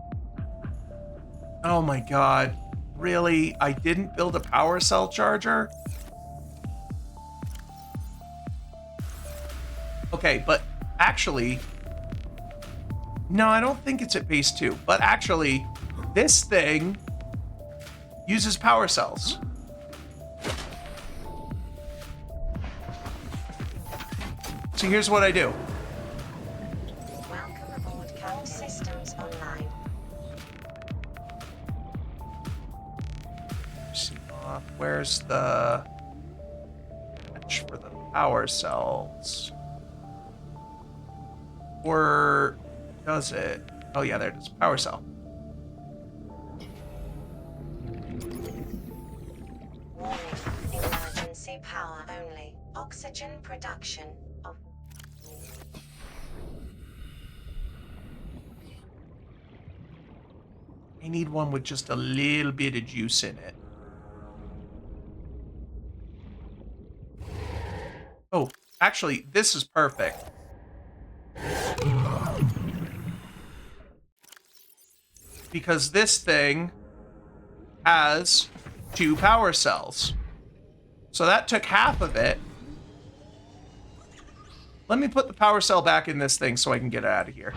Oh my god. Really? I didn't build a power cell charger? Okay, but actually... No, I don't think it's at base 2. But actually, this thing uses power cells. So here's what I do. Welcome aboard, Captain. Systems online. Where's the patch for the power cells? Or does it? Oh yeah, there it is. Power cell. Warning, emergency power only. Oxygen production of... I need one with just a little bit of juice in it. Oh, actually, this is perfect. Because this thing has 2 power cells. So that took half of it. Let me put the power cell back in this thing so I can get it out of here.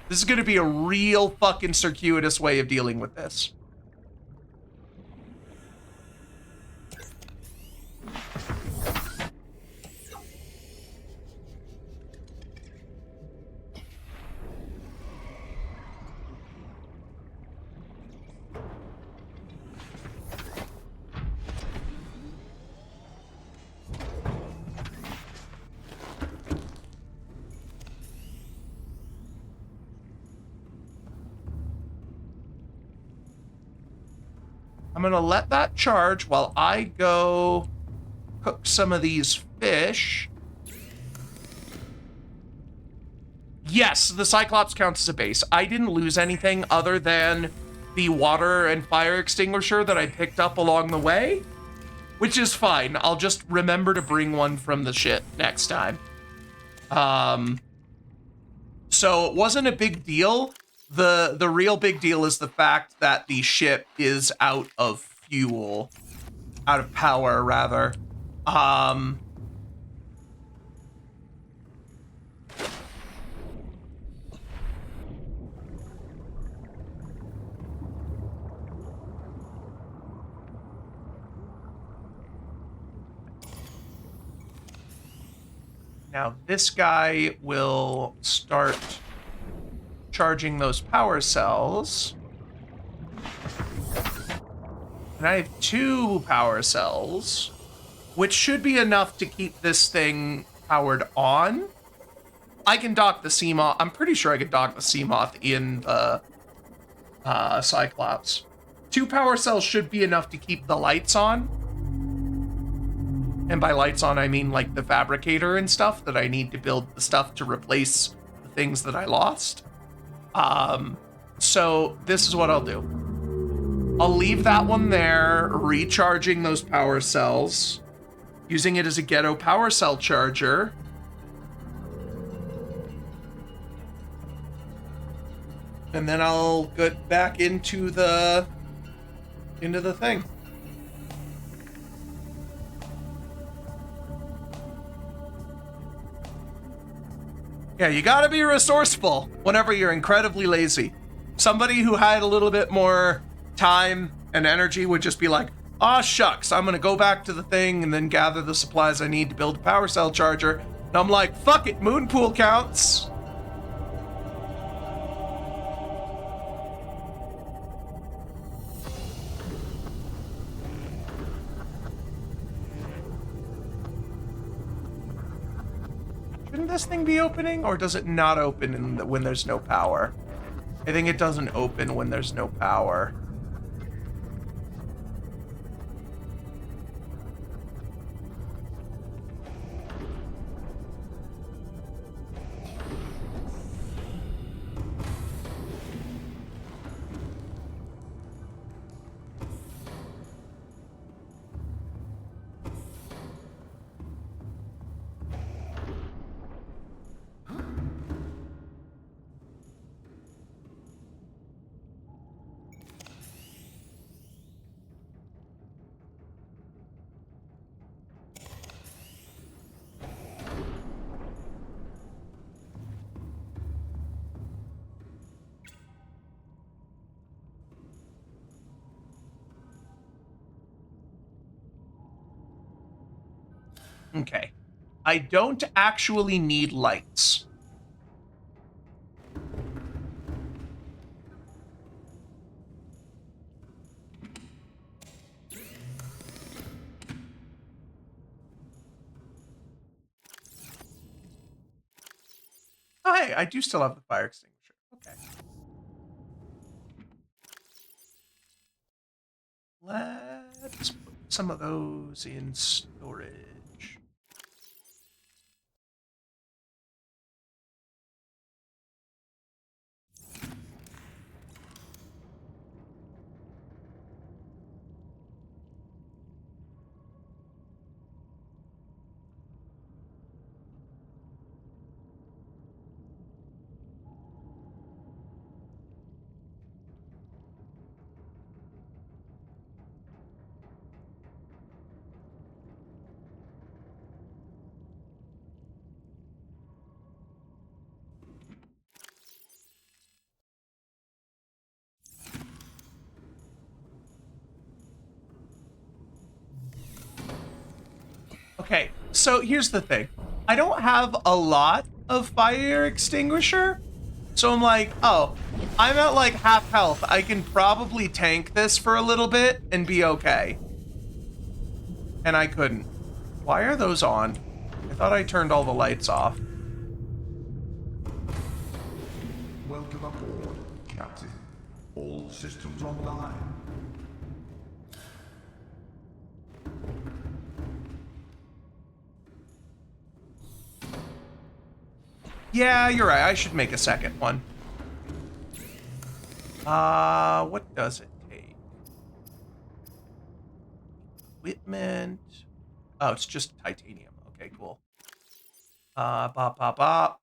This is going to be a real fucking circuitous way of dealing with this. I'm gonna let that charge while I go cook some of these fish. Yes, the Cyclops counts as a base. I didn't lose anything other than the water and fire extinguisher that I picked up along the way, which is fine. I'll just remember to bring one from the ship next time. So it wasn't a big deal. The real big deal is the fact that the ship is out of fuel, out of power rather. Now this guy will start charging those power cells. And I have 2 power cells, which should be enough to keep this thing powered on. I can dock the Seamoth. I'm pretty sure I could dock the Seamoth in the Cyclops. 2 power cells should be enough to keep the lights on. And by lights on, I mean like the fabricator and stuff that I need to build the stuff to replace the things that I lost. So this is what I'll do. I'll leave that one there, recharging those power cells, using it as a ghetto power cell charger. And then I'll get back into the thing. Yeah, you gotta be resourceful whenever you're incredibly lazy. Somebody who had a little bit more time and energy would just be like, "Aw, shucks, I'm gonna go back to the thing and then gather the supplies I need to build a power cell charger." And I'm like, fuck it, moon pool counts. Shouldn't this thing be opening, or does it not open when there's no power? I think it doesn't open when there's no power. Okay. I don't actually need lights. Oh, hey, I do still have the fire extinguisher. Okay. Let's put some of those in storage. Okay, so here's the thing. I don't have a lot of fire extinguisher, so I'm like, oh, I'm at like half health. I can probably tank this for a little bit and be okay. And I couldn't. Why are those on? I thought I turned all the lights off. Welcome aboard, Captain. All systems online. Yeah, you're right. I should make a second one. What does it take? Equipment. Oh, it's just titanium. Okay, cool. Bop, bop, bop.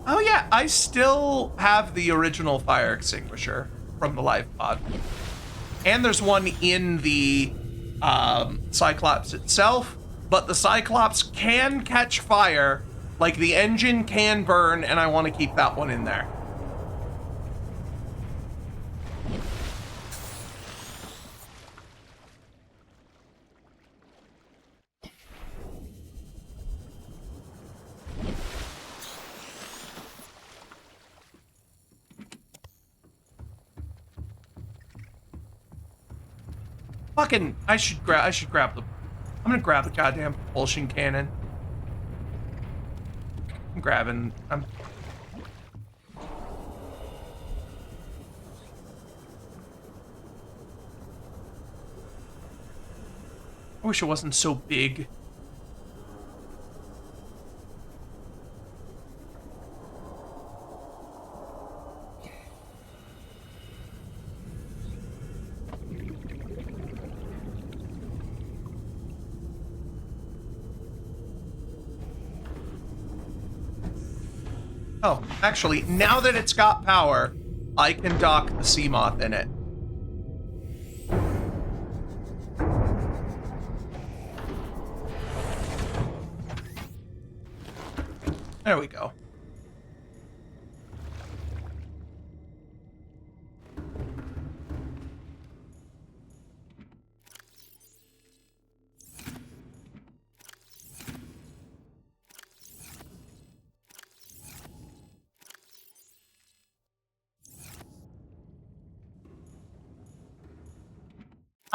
Oh yeah, I still have the original fire extinguisher from the live pod. And there's one in the Cyclops itself, but the Cyclops can catch fire, like the engine can burn, and I want to keep that one in there. Fucking, I should grab the, I'm gonna grab the goddamn propulsion cannon. I'm grabbing, I wish it wasn't so big. Oh, actually, now that it's got power, I can dock the Seamoth in it. There we go.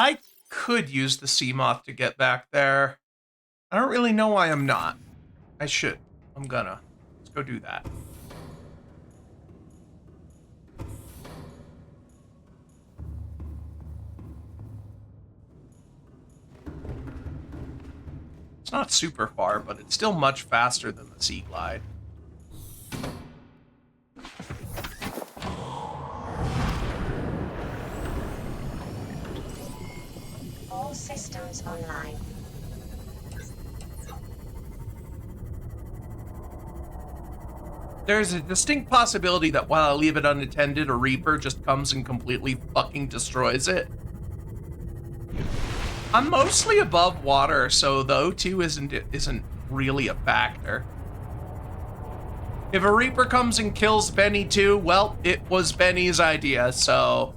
I could use the Seamoth to get back there. I don't really know why I'm not. I should. I'm gonna. Let's go do that. It's not super far, but it's still much faster than the Sea Glide. All systems online. There's a distinct possibility that while I leave it unattended, a Reaper just comes and completely fucking destroys it. I'm mostly above water, so the O2 isn't really a factor. If a Reaper comes and kills Benny too, well, it was Benny's idea, so...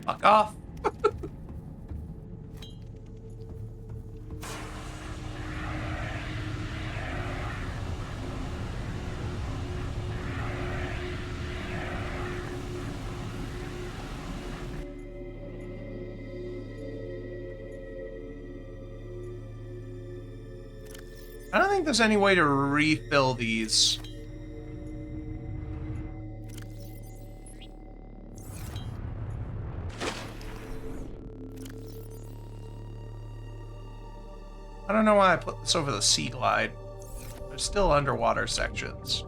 Fuck off. I don't think there's any way to refill these. I don't know why I put this over the Sea Glide. There's still underwater sections.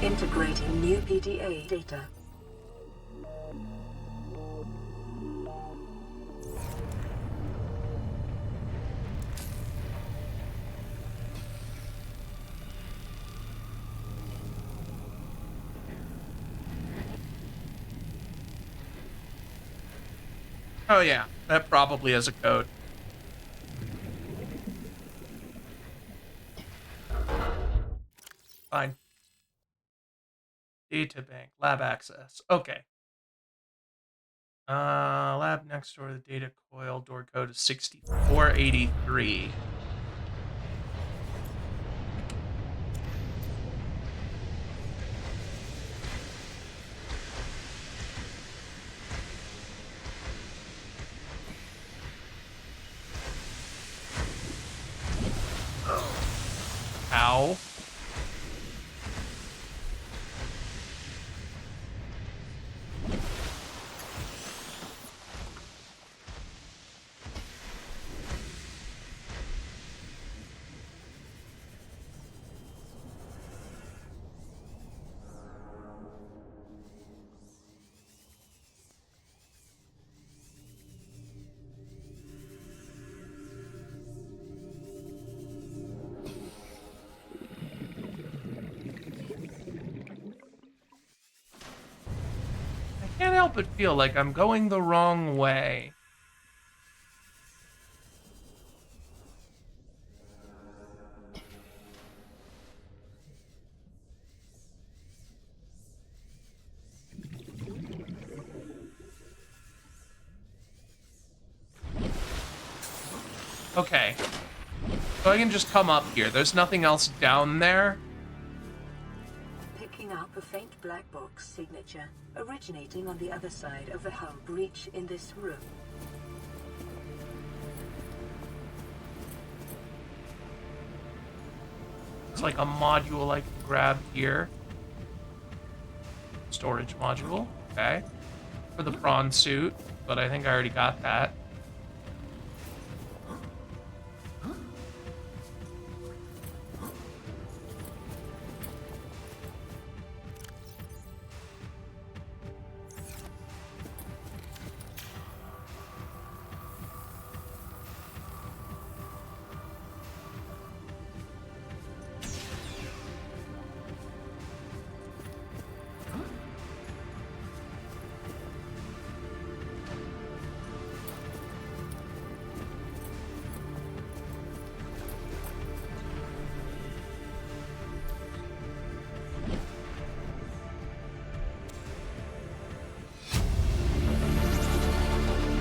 Integrating new PDA data. Oh yeah, that probably has a code. Fine. Data bank, lab access. Okay. Lab next door to the data coil. Door code is 6483. Ow. I can't help but feel like I'm going the wrong way. Okay. So I can just come up here. There's nothing else down there. Picking up a faint black box signature originating on the other side of the hull breach in this room. It's like a module I can grab here. Storage module. Okay. For the prawn suit, but I think I already got that.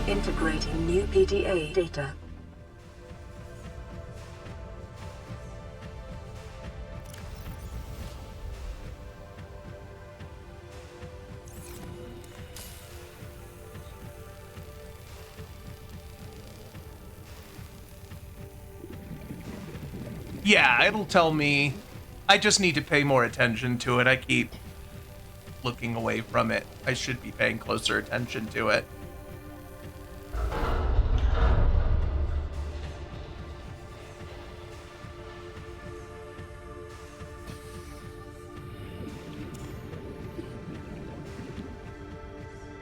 Integrating new PDA data. Yeah, it'll tell me. I just need to pay more attention to it. I keep looking away from it. I should be paying closer attention to it.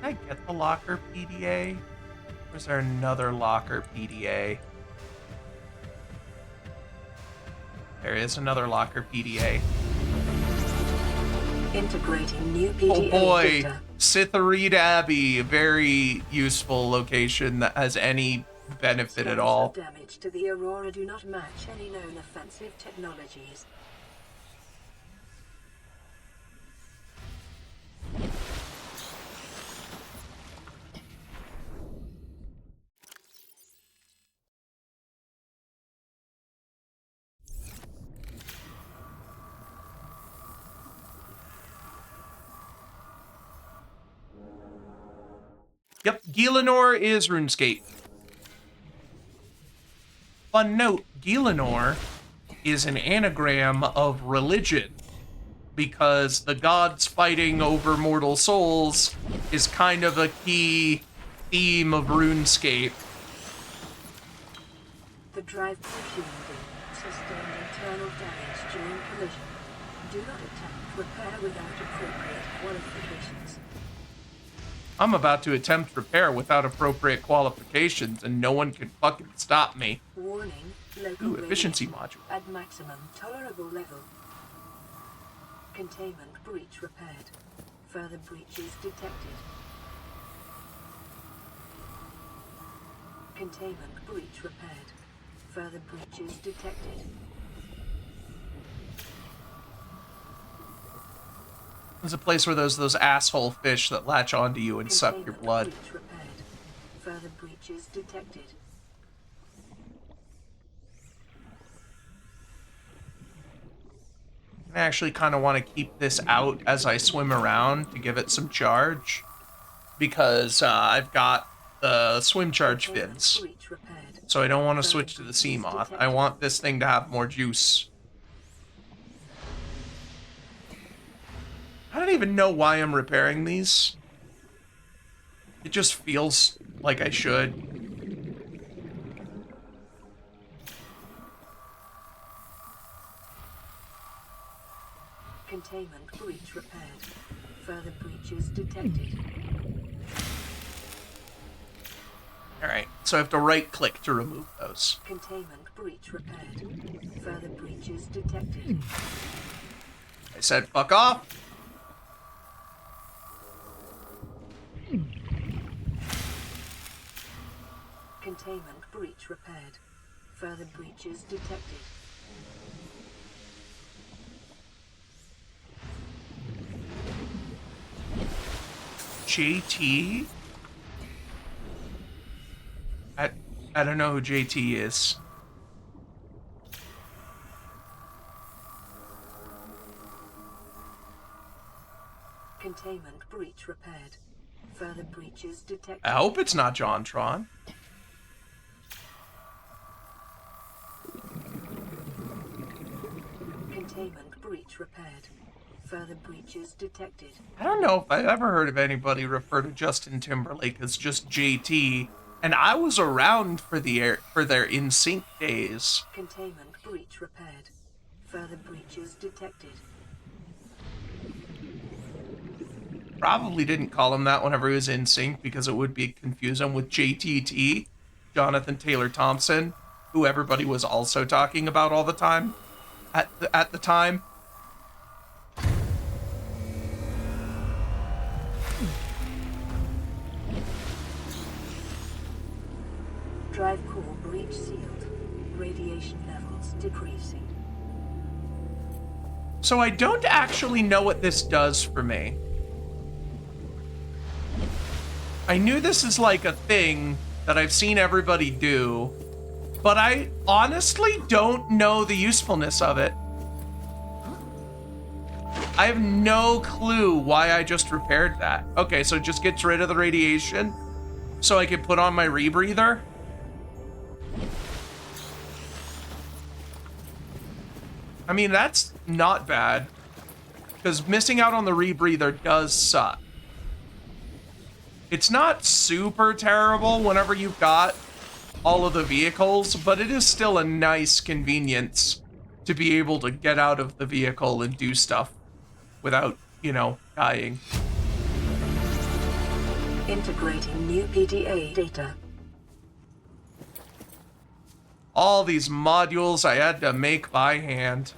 Can I get the locker PDA? Or is there another locker PDA? There is another locker PDA. Integrating new PDA Oh boy, data. Sithareed Abbey, a very useful location that has any benefit at all. Scans of damage to the Aurora do not match any known offensive technologies. Yep, Gilanor is RuneScape. Fun note, Gilanor is an anagram of religion, because the gods fighting over mortal souls is kind of a key theme of RuneScape. The drive shielding sustained internal damage during collision. Do not attempt repair without appropriate qualifications. I'm about to attempt repair without appropriate qualifications, and no one can fucking stop me. Warning, local Ooh, efficiency radiation module. at maximum tolerable level. Containment breach repaired. Further breaches detected. Containment breach repaired. Further breaches detected. There's a place where there's those asshole fish that latch onto you and suck your Containment blood. breach repaired. Further breaches detected. I actually kind of want to keep this out as I swim around to give it some charge. Because I've got the swim charge fins. Breach repaired. So I don't want to switch to the sea moth. I want this thing to have more juice. I don't even know why I'm repairing these. It just feels like I should. Containment breach repaired. Further breaches detected. Alright, so I have to right-click to remove those. Containment breach repaired. Further breaches detected. I said fuck off. Containment breach repaired. Further breaches detected. JT? I don't know who JT is. Containment breach repaired. Further breaches detected. I hope it's not JonTron. Containment breach repaired. Further breaches detected. I don't know if I've ever heard of anybody refer to Justin Timberlake as just JT, and I was around for their NSYNC days. Containment breach repaired. Further breaches detected. Probably didn't call him that whenever he was in sync because it would be confuse him with JTT, Jonathan Taylor Thompson, who everybody was also talking about all the time at the time. Drive core breach sealed. Radiation levels decreasing. So I don't actually know what this does for me. I knew this is like a thing that I've seen everybody do, but I honestly don't know the usefulness of it. I have no clue why I just repaired that. Okay, so it just gets rid of the radiation so I can put on my rebreather. I mean, that's not bad, because missing out on the rebreather does suck. It's not super terrible whenever you've got all of the vehicles, but it is still a nice convenience to be able to get out of the vehicle and do stuff without, you know, dying. Integrating new PDA data. All these modules I had to make by hand.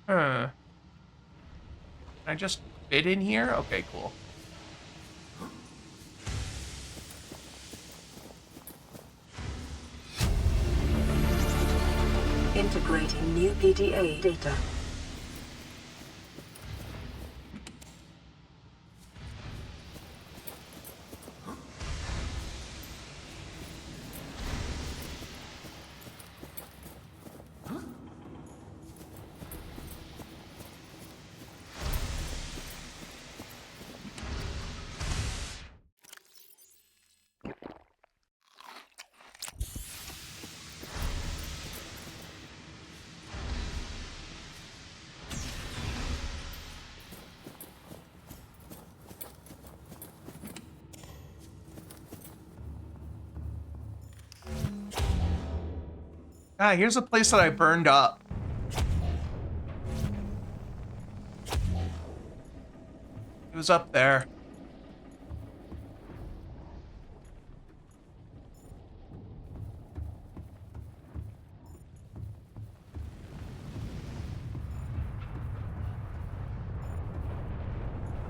Huh. Can I just fit in here? Okay, cool. Integrating new PDA data. Ah, here's a place that I burned up. It was up there.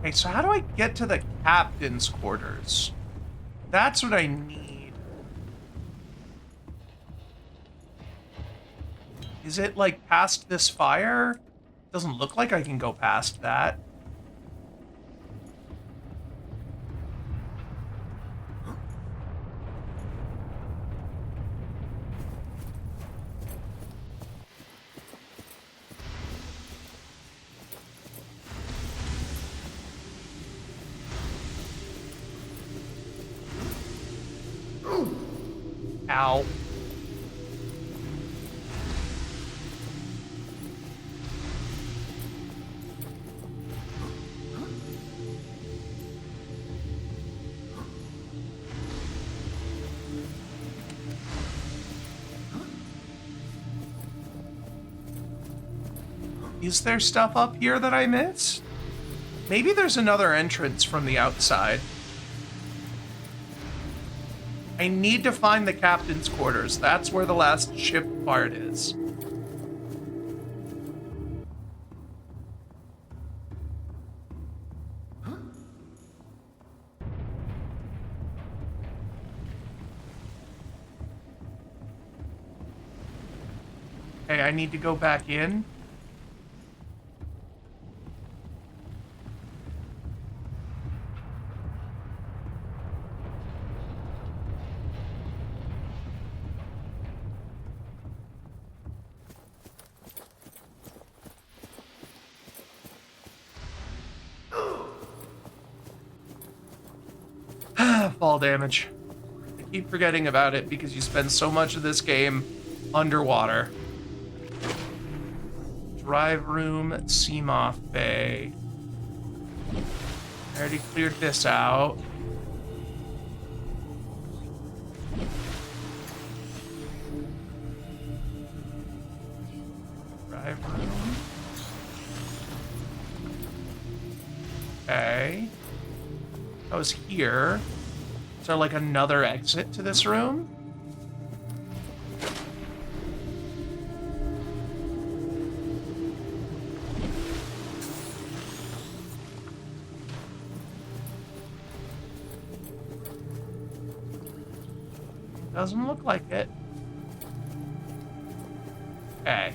Okay, so how do I get to the captain's quarters? That's what I need. Is it, like, past this fire? Doesn't look like I can go past that. Ow. Is there stuff up here that I missed? Maybe there's another entrance from the outside. I need to find the captain's quarters. That's where the last ship part is. Okay, I need to go back in. Fall damage. I keep forgetting about it because you spend so much of this game underwater. Drive room, Seamoth Bay. I already cleared this out. Drive room. Okay. I was here. Is there like another exit to this room? Doesn't look like it. Okay.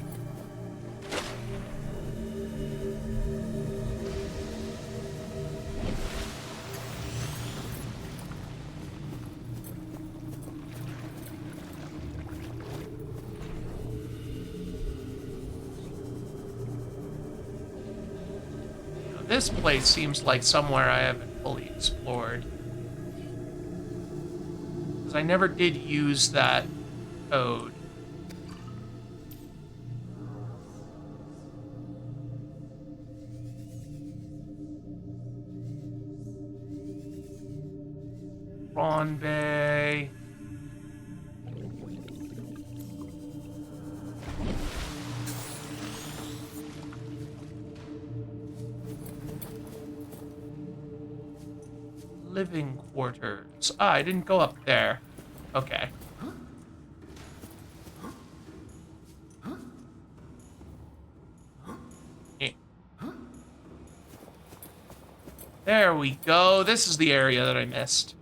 This place seems like somewhere I haven't fully explored. Because I never did use that code. Prawn Bay. Living quarters. Ah, I didn't go up there. Okay. Eh. There we go. This is the area that I missed.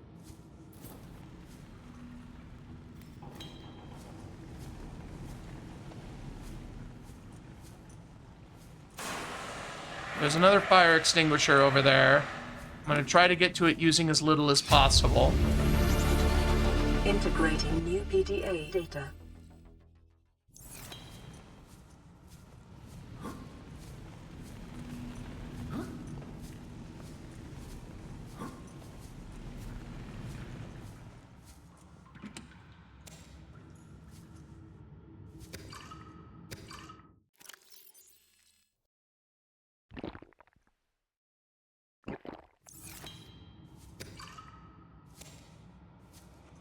There's another fire extinguisher over there. I'm going to try to get to it using as little as possible. Integrating new PDA data.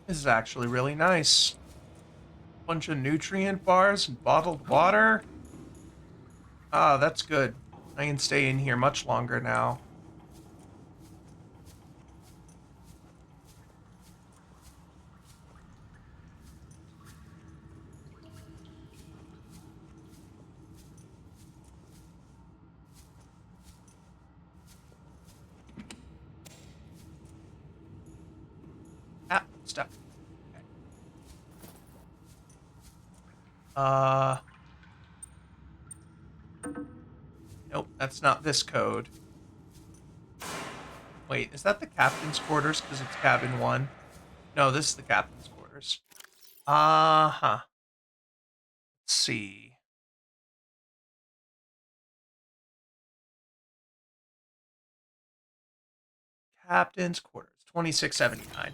This is actually really nice. Bunch of nutrient bars and bottled water. Ah, that's good. I can stay in here much longer now. Step. Okay. Nope, that's not this code. Wait, is that the captain's quarters? Because it's cabin 1. No, this is the captain's quarters. Uh-huh. Let's see. Captain's quarters, 2679.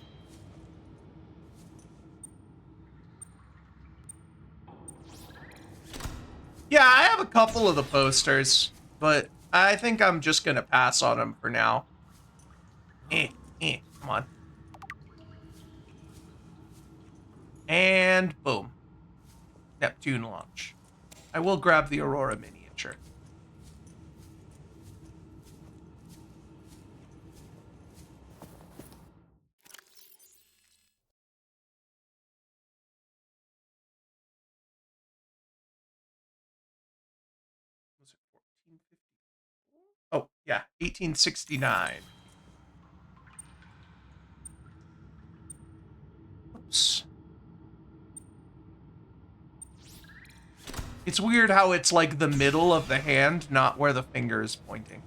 Yeah, I have a couple of the posters, but I think I'm just gonna pass on them for now. Come on. And boom. Neptune launch. I will grab the Aurora miniature. Was it 1454? Oh, yeah, 1869. Oops. It's weird how it's like the middle of the hand, not where the finger is pointing.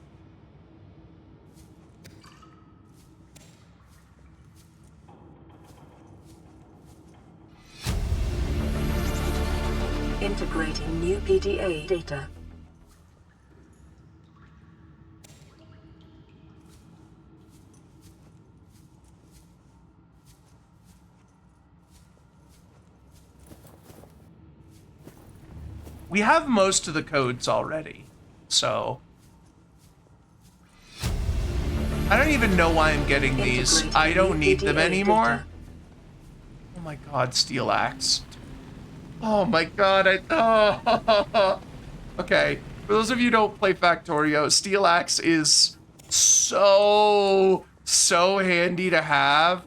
Integrating new PDA data. We have most of the codes already, so I don't even know why I'm getting these. I don't need them anymore. Oh my god, Steel Axe. Oh my god, Okay, for those of you who don't play Factorio, Steel Axe is so handy to have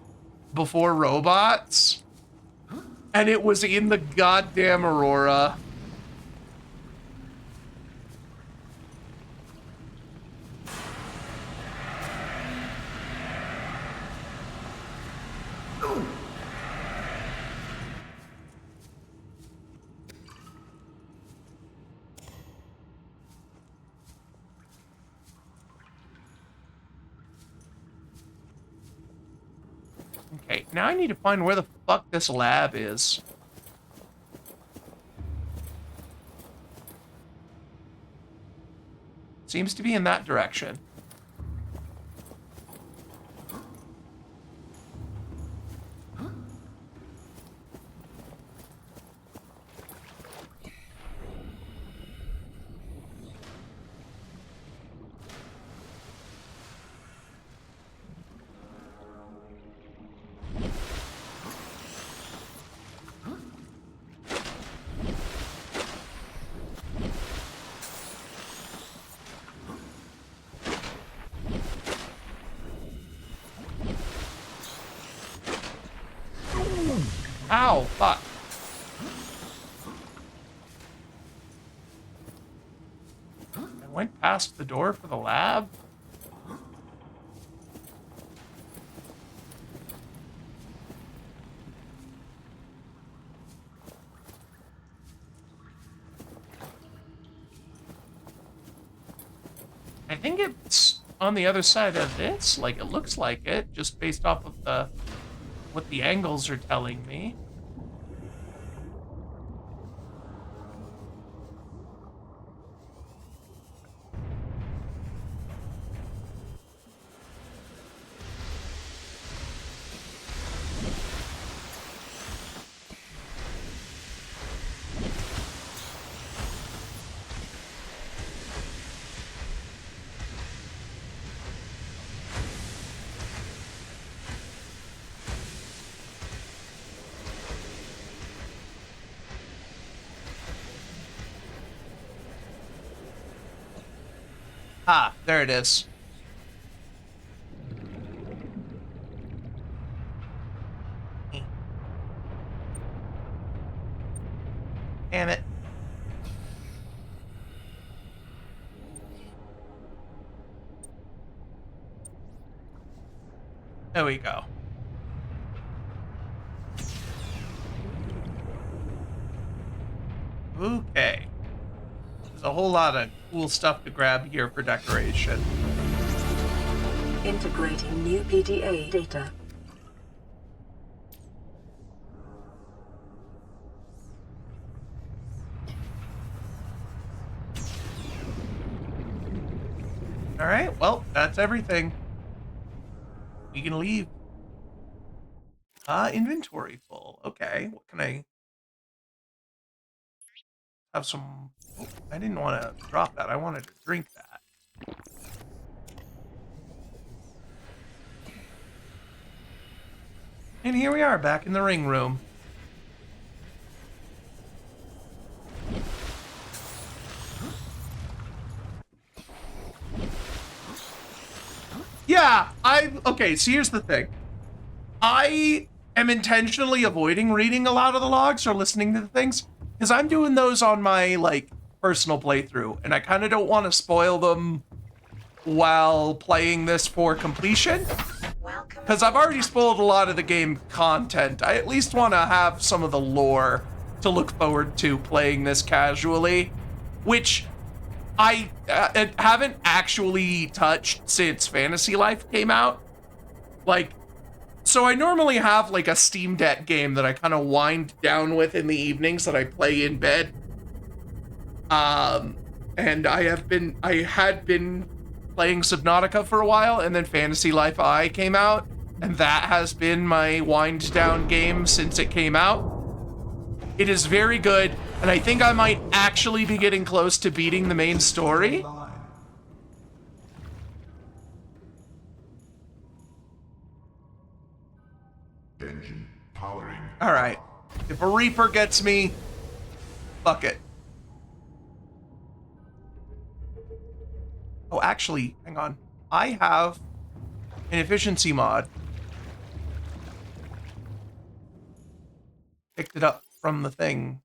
before robots. And it was in the goddamn Aurora. Okay, now I need to find where the fuck this lab is. Seems to be in that direction. Ow, fuck. I went past the door for the lab? I think it's on the other side of this. Like, it looks like it, just based off of what the angles are telling me. Ah, there it is. Damn it. There we go. Okay. There's a whole lot of cool stuff to grab here for decoration. Integrating new PDA data. All right, well, that's everything. We can leave. Inventory full. Okay, what can I have some... Oh, I didn't want to drop that. I wanted to drink that. And here we are, back in the ring room. Yeah, okay, so here's the thing. I am intentionally avoiding reading a lot of the logs or listening to the things, because I'm doing those on my, like, personal playthrough, and I kind of don't want to spoil them while playing this for completion. Because I've already spoiled a lot of the game content. I at least want to have some of the lore to look forward to playing this casually, which I haven't actually touched since Fantasy Life came out. Like, so I normally have like a Steam Deck game that I kind of wind down with in the evenings that I play in bed. And I had been playing Subnautica for a while, and then Fantasy Life I came out, and that has been my wind down game since it came out. It is very good, and I think I might actually be getting close to beating the main story. Engine powering. All right, if a Reaper gets me, fuck it. Oh, actually, hang on. I have an efficiency mod. Picked it up from the thing.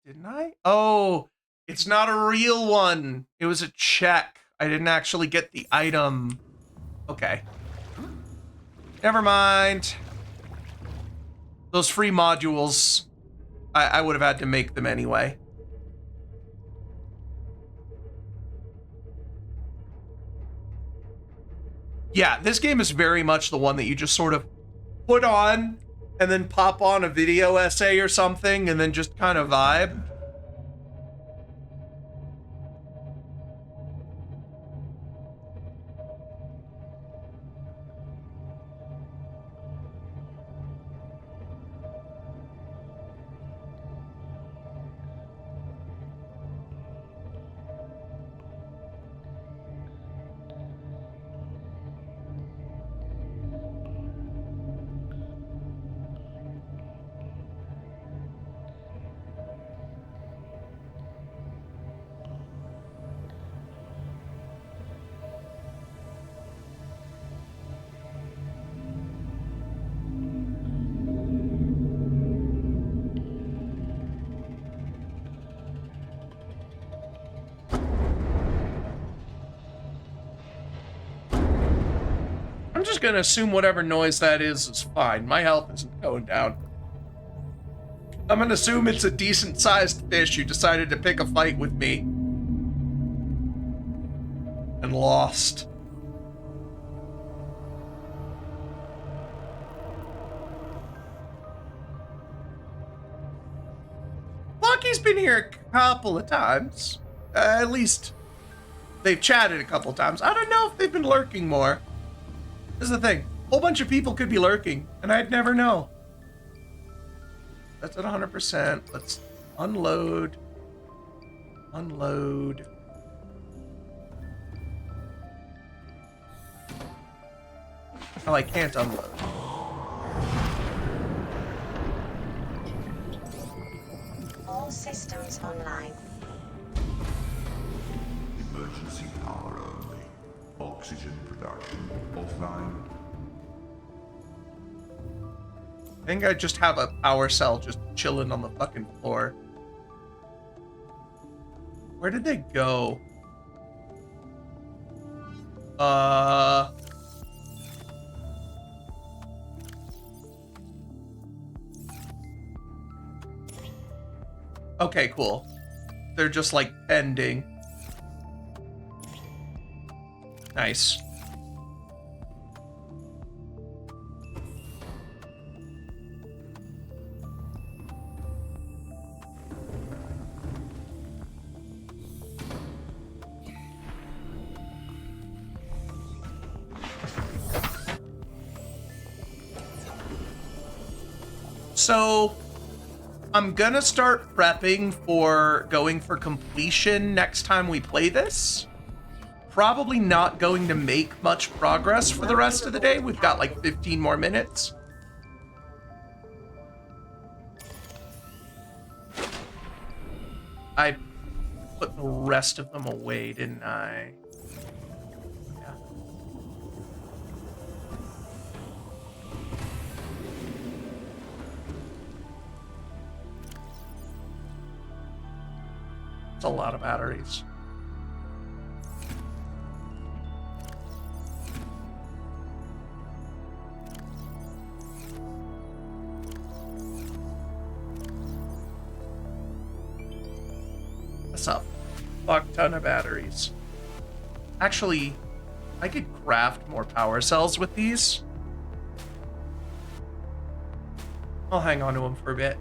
Didn't I? Oh, it's not a real one. It was a check. I didn't actually get the item. Okay. Never mind. Those free modules, I would have had to make them anyway. Yeah, this game is very much the one that you just sort of put on and then pop on a video essay or something and then just kind of vibe. I'm just gonna assume whatever noise that is fine. My health isn't going down. I'm gonna assume it's a decent-sized fish who decided to pick a fight with me. And lost. Lucky's been here a couple of times. At least they've chatted a couple of times. I don't know if they've been lurking more. This is the thing. A whole bunch of people could be lurking, and I'd never know. That's at 100%. Let's unload. Unload. Oh, I can't unload. All systems online. Emergency power only. Oxygen production offline. I think I just have a power cell just chilling on the fucking floor. Where did they go? Okay, cool. They're just like pending. Nice. So, I'm gonna start prepping for going for completion next time we play this. Probably not going to make much progress for the rest of the day. We've got like 15 more minutes. I put the rest of them away, didn't I? Yeah. It's a lot of batteries. That's a fuck ton of batteries. Actually, I could craft more power cells with these. I'll hang on to them for a bit.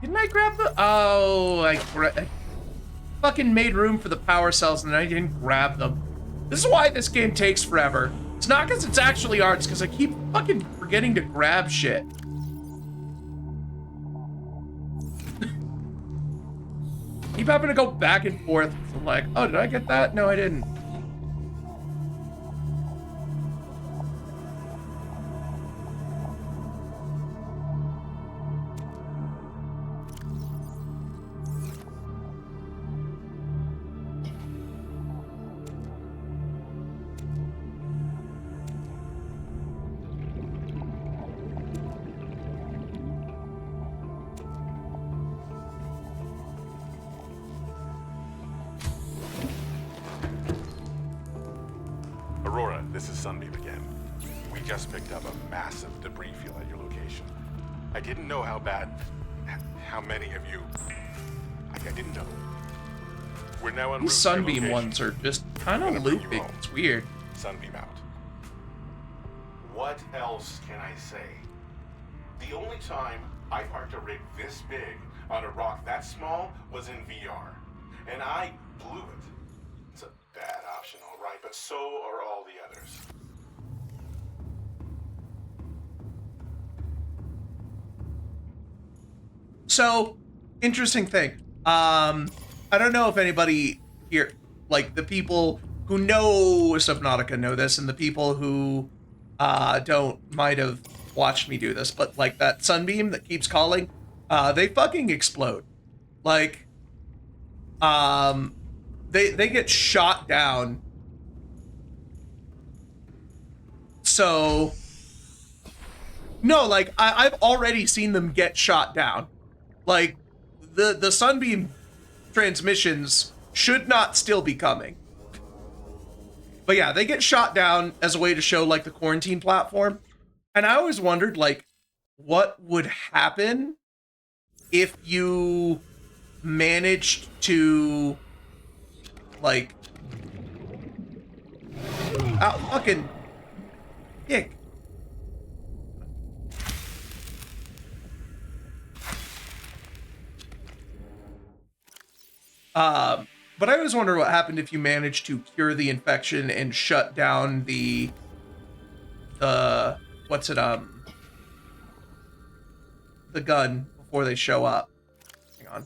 Didn't I grab the... Oh, I fucking made room for the power cells and I didn't grab them. This is why this game takes forever. It's not because it's actually hard, it's because I keep fucking forgetting to grab shit. Keep having to go back and forth. I'm like, oh, did I get that? No, I didn't. Aurora, this is Sunbeam again. We just picked up a massive debris field at your location. I didn't know how many of you... I didn't know. We're now on These Sunbeam ones are just kind of looping. It's weird. Sunbeam out. What else can I say? The only time I parked a rig this big on a rock that small was in VR. And I blew it. It's a bad option, all right, but so are all the others. So, interesting thing. I don't know if anybody here, like the people who know Subnautica know this, and the people who don't might have watched me do this, but like that sunbeam that keeps calling, they fucking explode. Like, they get shot down. So, no, like I've already seen them get shot down. Like, the sunbeam transmissions should not still be coming. But yeah, they get shot down as a way to show like the quarantine platform. And I always wondered like what would happen if you managed to like fucking kick. But I always wonder what happened if you managed to cure the infection and shut down the what's it, the gun before they show up. Hang on.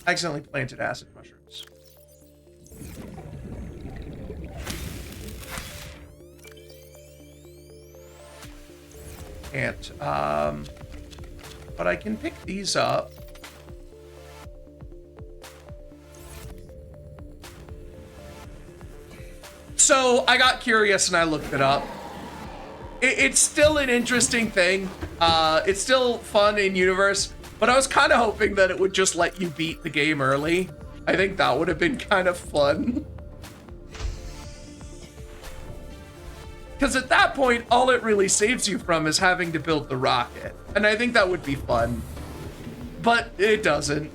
Accidentally planted acid mushrooms. Can't. But I can pick these up. So I got curious and I looked it up. It's still an interesting thing. It's still fun in universe, but I was kind of hoping that it would just let you beat the game early. I think that would have been kind of fun. Because at that point, all it really saves you from is having to build the rocket. And I think that would be fun. But it doesn't.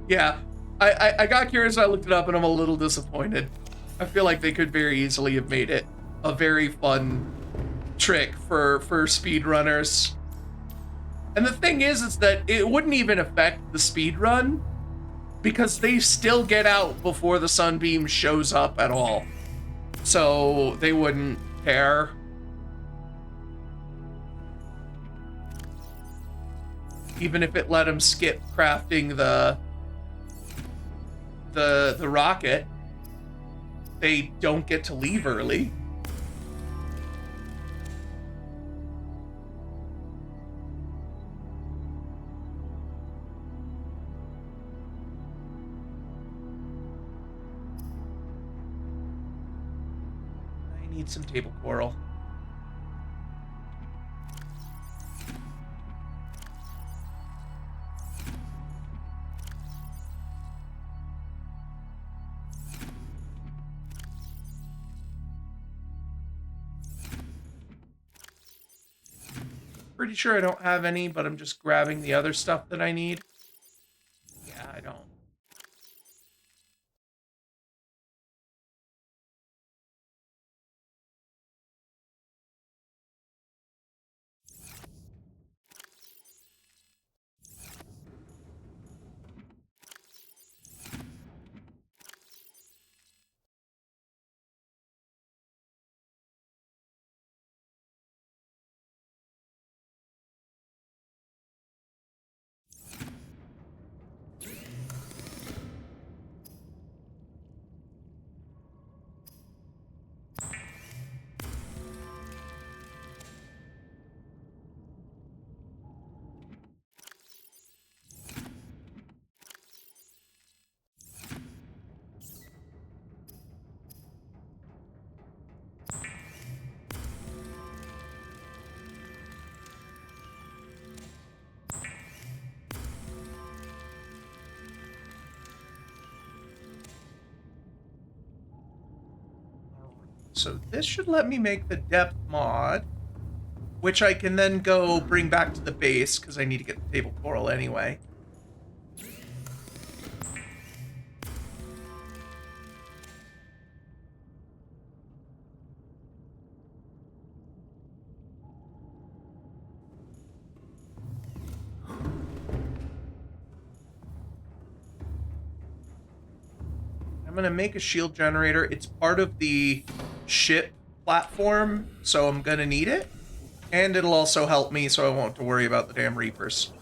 Yeah, I got curious, I looked it up, and I'm a little disappointed. I feel like they could very easily have made it a very fun trick for speedrunners. And the thing is that it wouldn't even affect the speedrun, because they still get out before the sunbeam shows up at all. So they wouldn't care. Even if it let them skip crafting the rocket, they don't get to leave early. I need some table coral. Pretty sure I don't have any, but I'm just grabbing the other stuff that I need. Yeah, I don't. So this should let me make the depth mod, which I can then go bring back to the base because I need to get the table coral anyway. I'm gonna make a shield generator. It's part of the ship platform, so I'm gonna need it. And it'll also help me so I won't have to worry about the damn Reapers.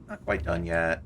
Not quite done yet.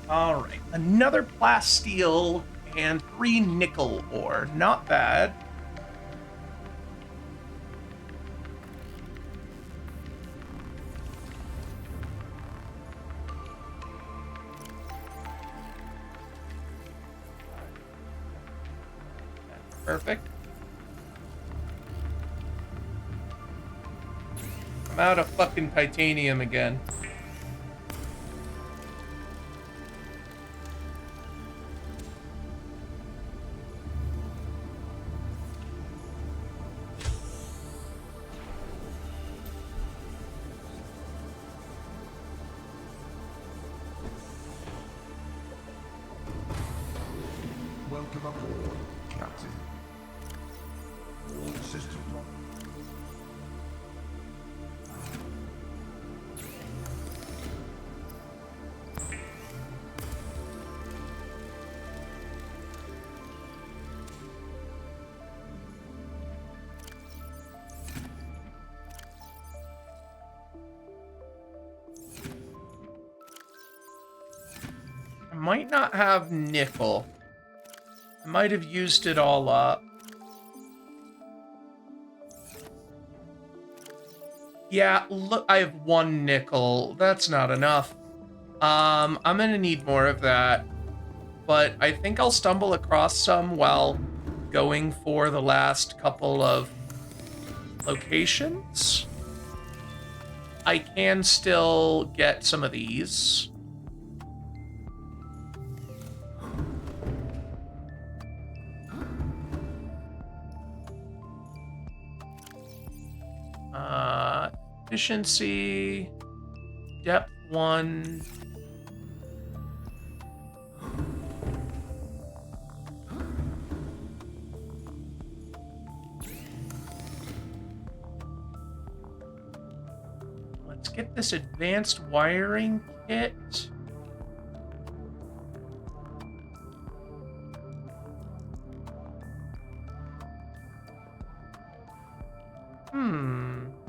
All right, another plasteel and 3 nickel ore. Not bad. Perfect. I'm out of fucking titanium again. Welcome aboard, Captain. All systems on. I might not have nickel. I might have used it all up. Yeah, look, I have 1 nickel. That's not enough. I'm gonna need more of that. But I think I'll stumble across some while going for the last couple of locations. I can still get some of these. Efficiency, depth 1. Let's get this advanced wiring kit.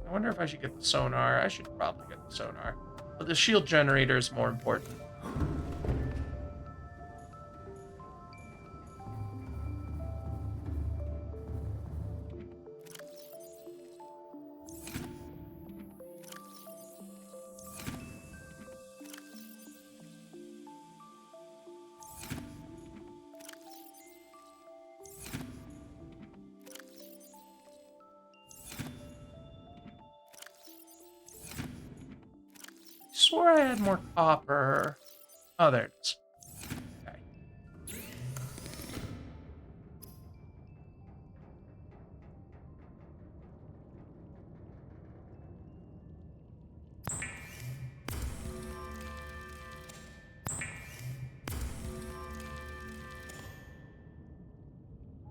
I wonder if I should get the sonar. I should probably get the sonar. But the shield generator is more important. I swore I had more copper. Oh, there it is. Okay.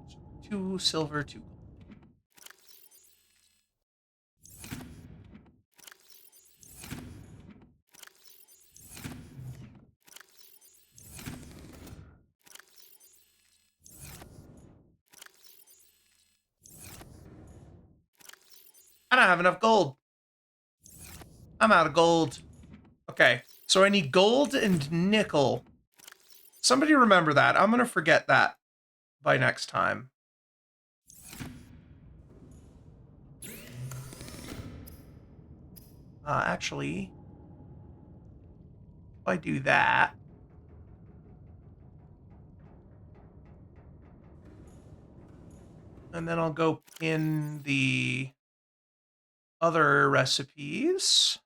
So 2 silver, 2 gold. I don't have enough gold. I'm out of gold. Okay, so I need gold and nickel. Somebody remember that. I'm gonna forget that by next time. Actually, if I do that, and then I'll go in the other recipes.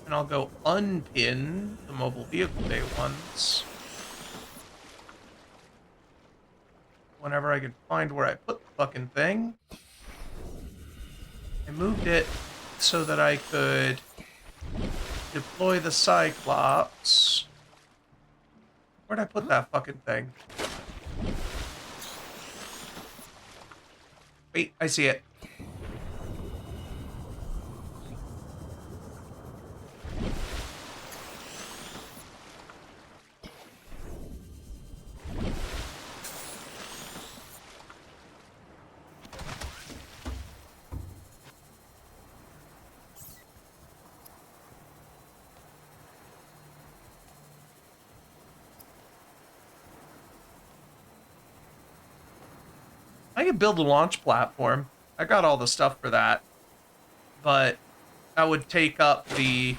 And I'll go unpin the mobile vehicle day ones. Whenever I can find where I put the fucking thing. I moved it so that I could deploy the Cyclops. Where'd I put that fucking thing? Wait, I see it. I could build a launch platform. I got all the stuff for that. But that would take up the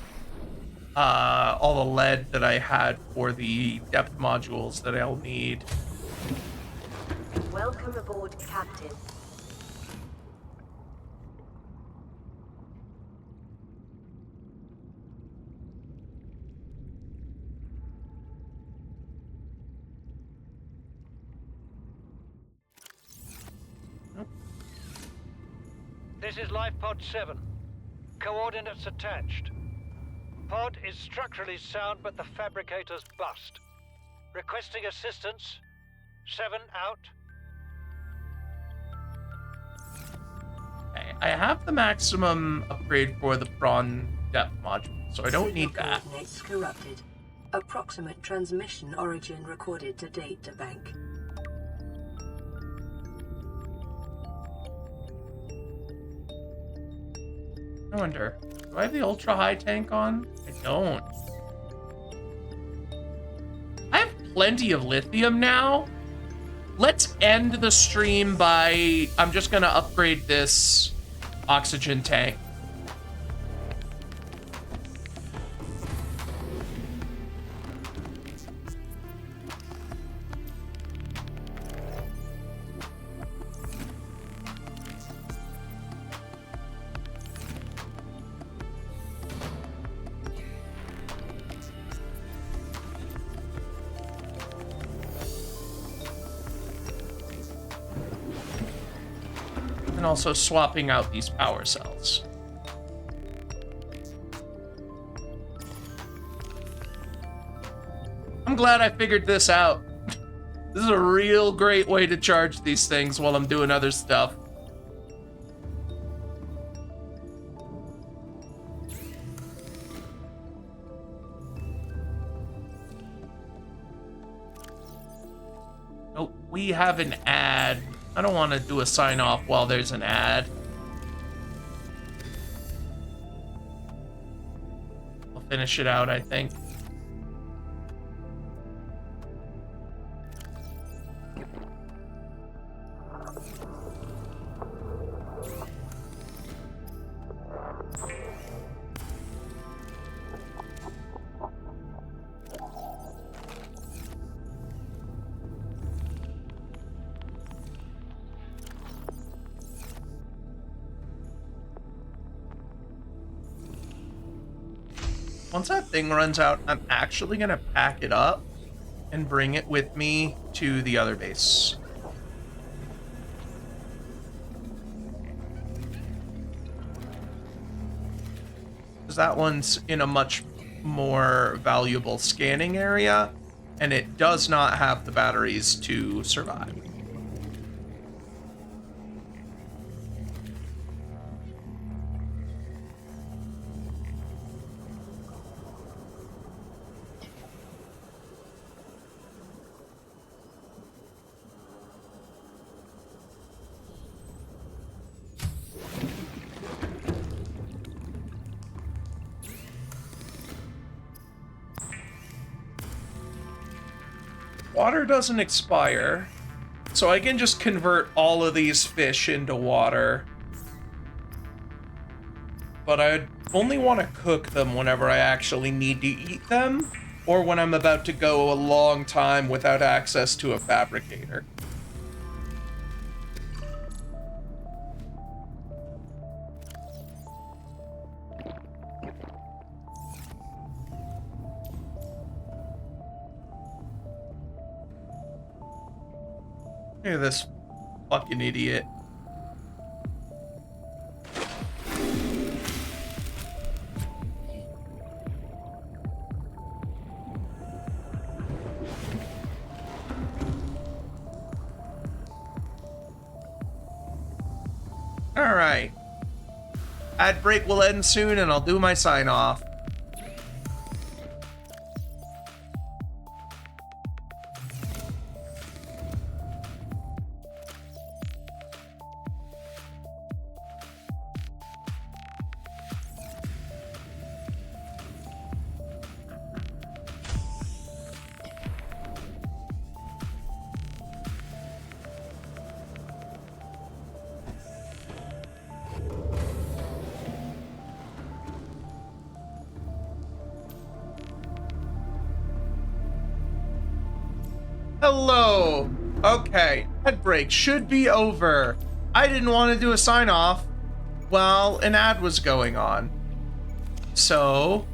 all the lead that I had for the depth modules that I'll need. Welcome aboard, Captain. This is Life Pod 7. Coordinates attached. Pod is structurally sound, but the fabricator's bust. Requesting assistance. 7 out. Okay, I have the maximum upgrade for the prawn depth module, so I don't need that. Coordinates corrupted. Approximate transmission origin recorded to data bank. I wonder, do I have the ultra high tank on? I don't. I have plenty of lithium now. Let's end the stream by, I'm just gonna upgrade this oxygen tank. And also swapping out these power cells. I'm glad I figured this out. This is a real great way to charge these things while I'm doing other stuff. Oh, we have an ad. I don't want to do a sign off while there's an ad. I'll finish it out, I think. Once that thing runs out, I'm actually gonna pack it up and bring it with me to the other base. Because that one's in a much more valuable scanning area, and it does not have the batteries to survive. Water doesn't expire, so I can just convert all of these fish into water. But I only want to cook them whenever I actually need to eat them, or when I'm about to go a long time without access to a fabricator. Look at this fucking idiot. All right. Ad break will end soon and I'll do my sign off. Hello. Okay, ad break should be over. I didn't want to do a sign off while an ad was going on. So,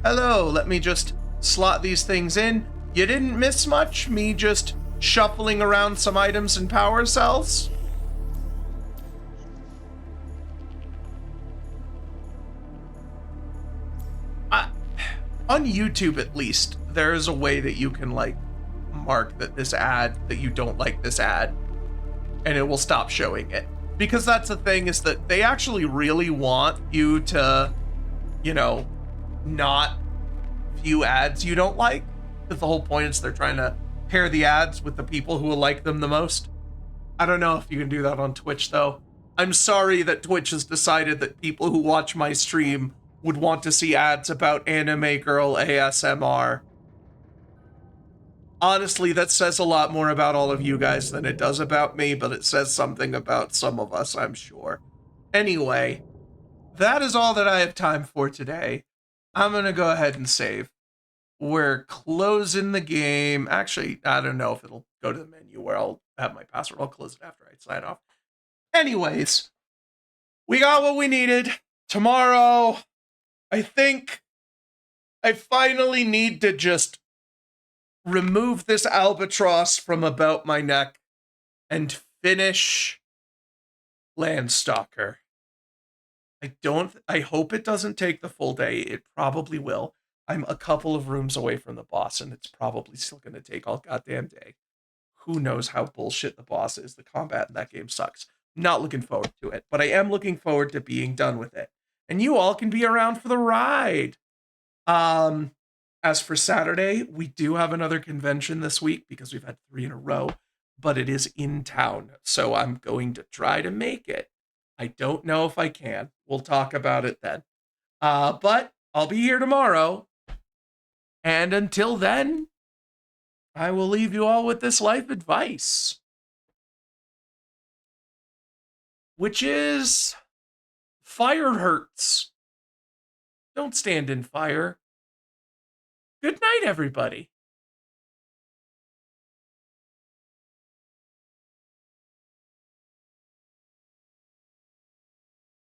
hello, let me just slot these things in. You didn't miss much, me just shuffling around some items and power cells. On YouTube, at least, there is a way that you can, like, mark that you don't like this ad, and it will stop showing it. Because that's the thing, is that they actually really want you to, you know, not view ads you don't like. Because the whole point is they're trying to pair the ads with the people who will like them the most. I don't know if you can do that on Twitch, though. I'm sorry that Twitch has decided that people who watch my stream would want to see ads about anime girl ASMR. Honestly, that says a lot more about all of you guys than it does about me, but it says something about some of us, I'm sure. Anyway, that is all that I have time for today. I'm gonna go ahead and save. We're closing the game. Actually, I don't know if it'll go to the menu where I'll have my password. I'll close it after I sign off. Anyways, we got what we needed. Tomorrow, I think I finally need to just remove this albatross from about my neck and finish Landstalker. I hope it doesn't take the full day. It probably will. I'm a couple of rooms away from the boss, and it's probably still going to take all goddamn day. Who knows how bullshit the boss is. The combat in that game sucks. Not looking forward to it, but I am looking forward to being done with it. And you all can be around for the ride. As for Saturday, we do have another convention this week because we've had 3 in a row, but it is in town, so I'm going to try to make it. I don't know if I can. We'll talk about it then. But I'll be here tomorrow. And until then, I will leave you all with this life advice, which is fire hurts. Don't stand in fire. Good night, everybody.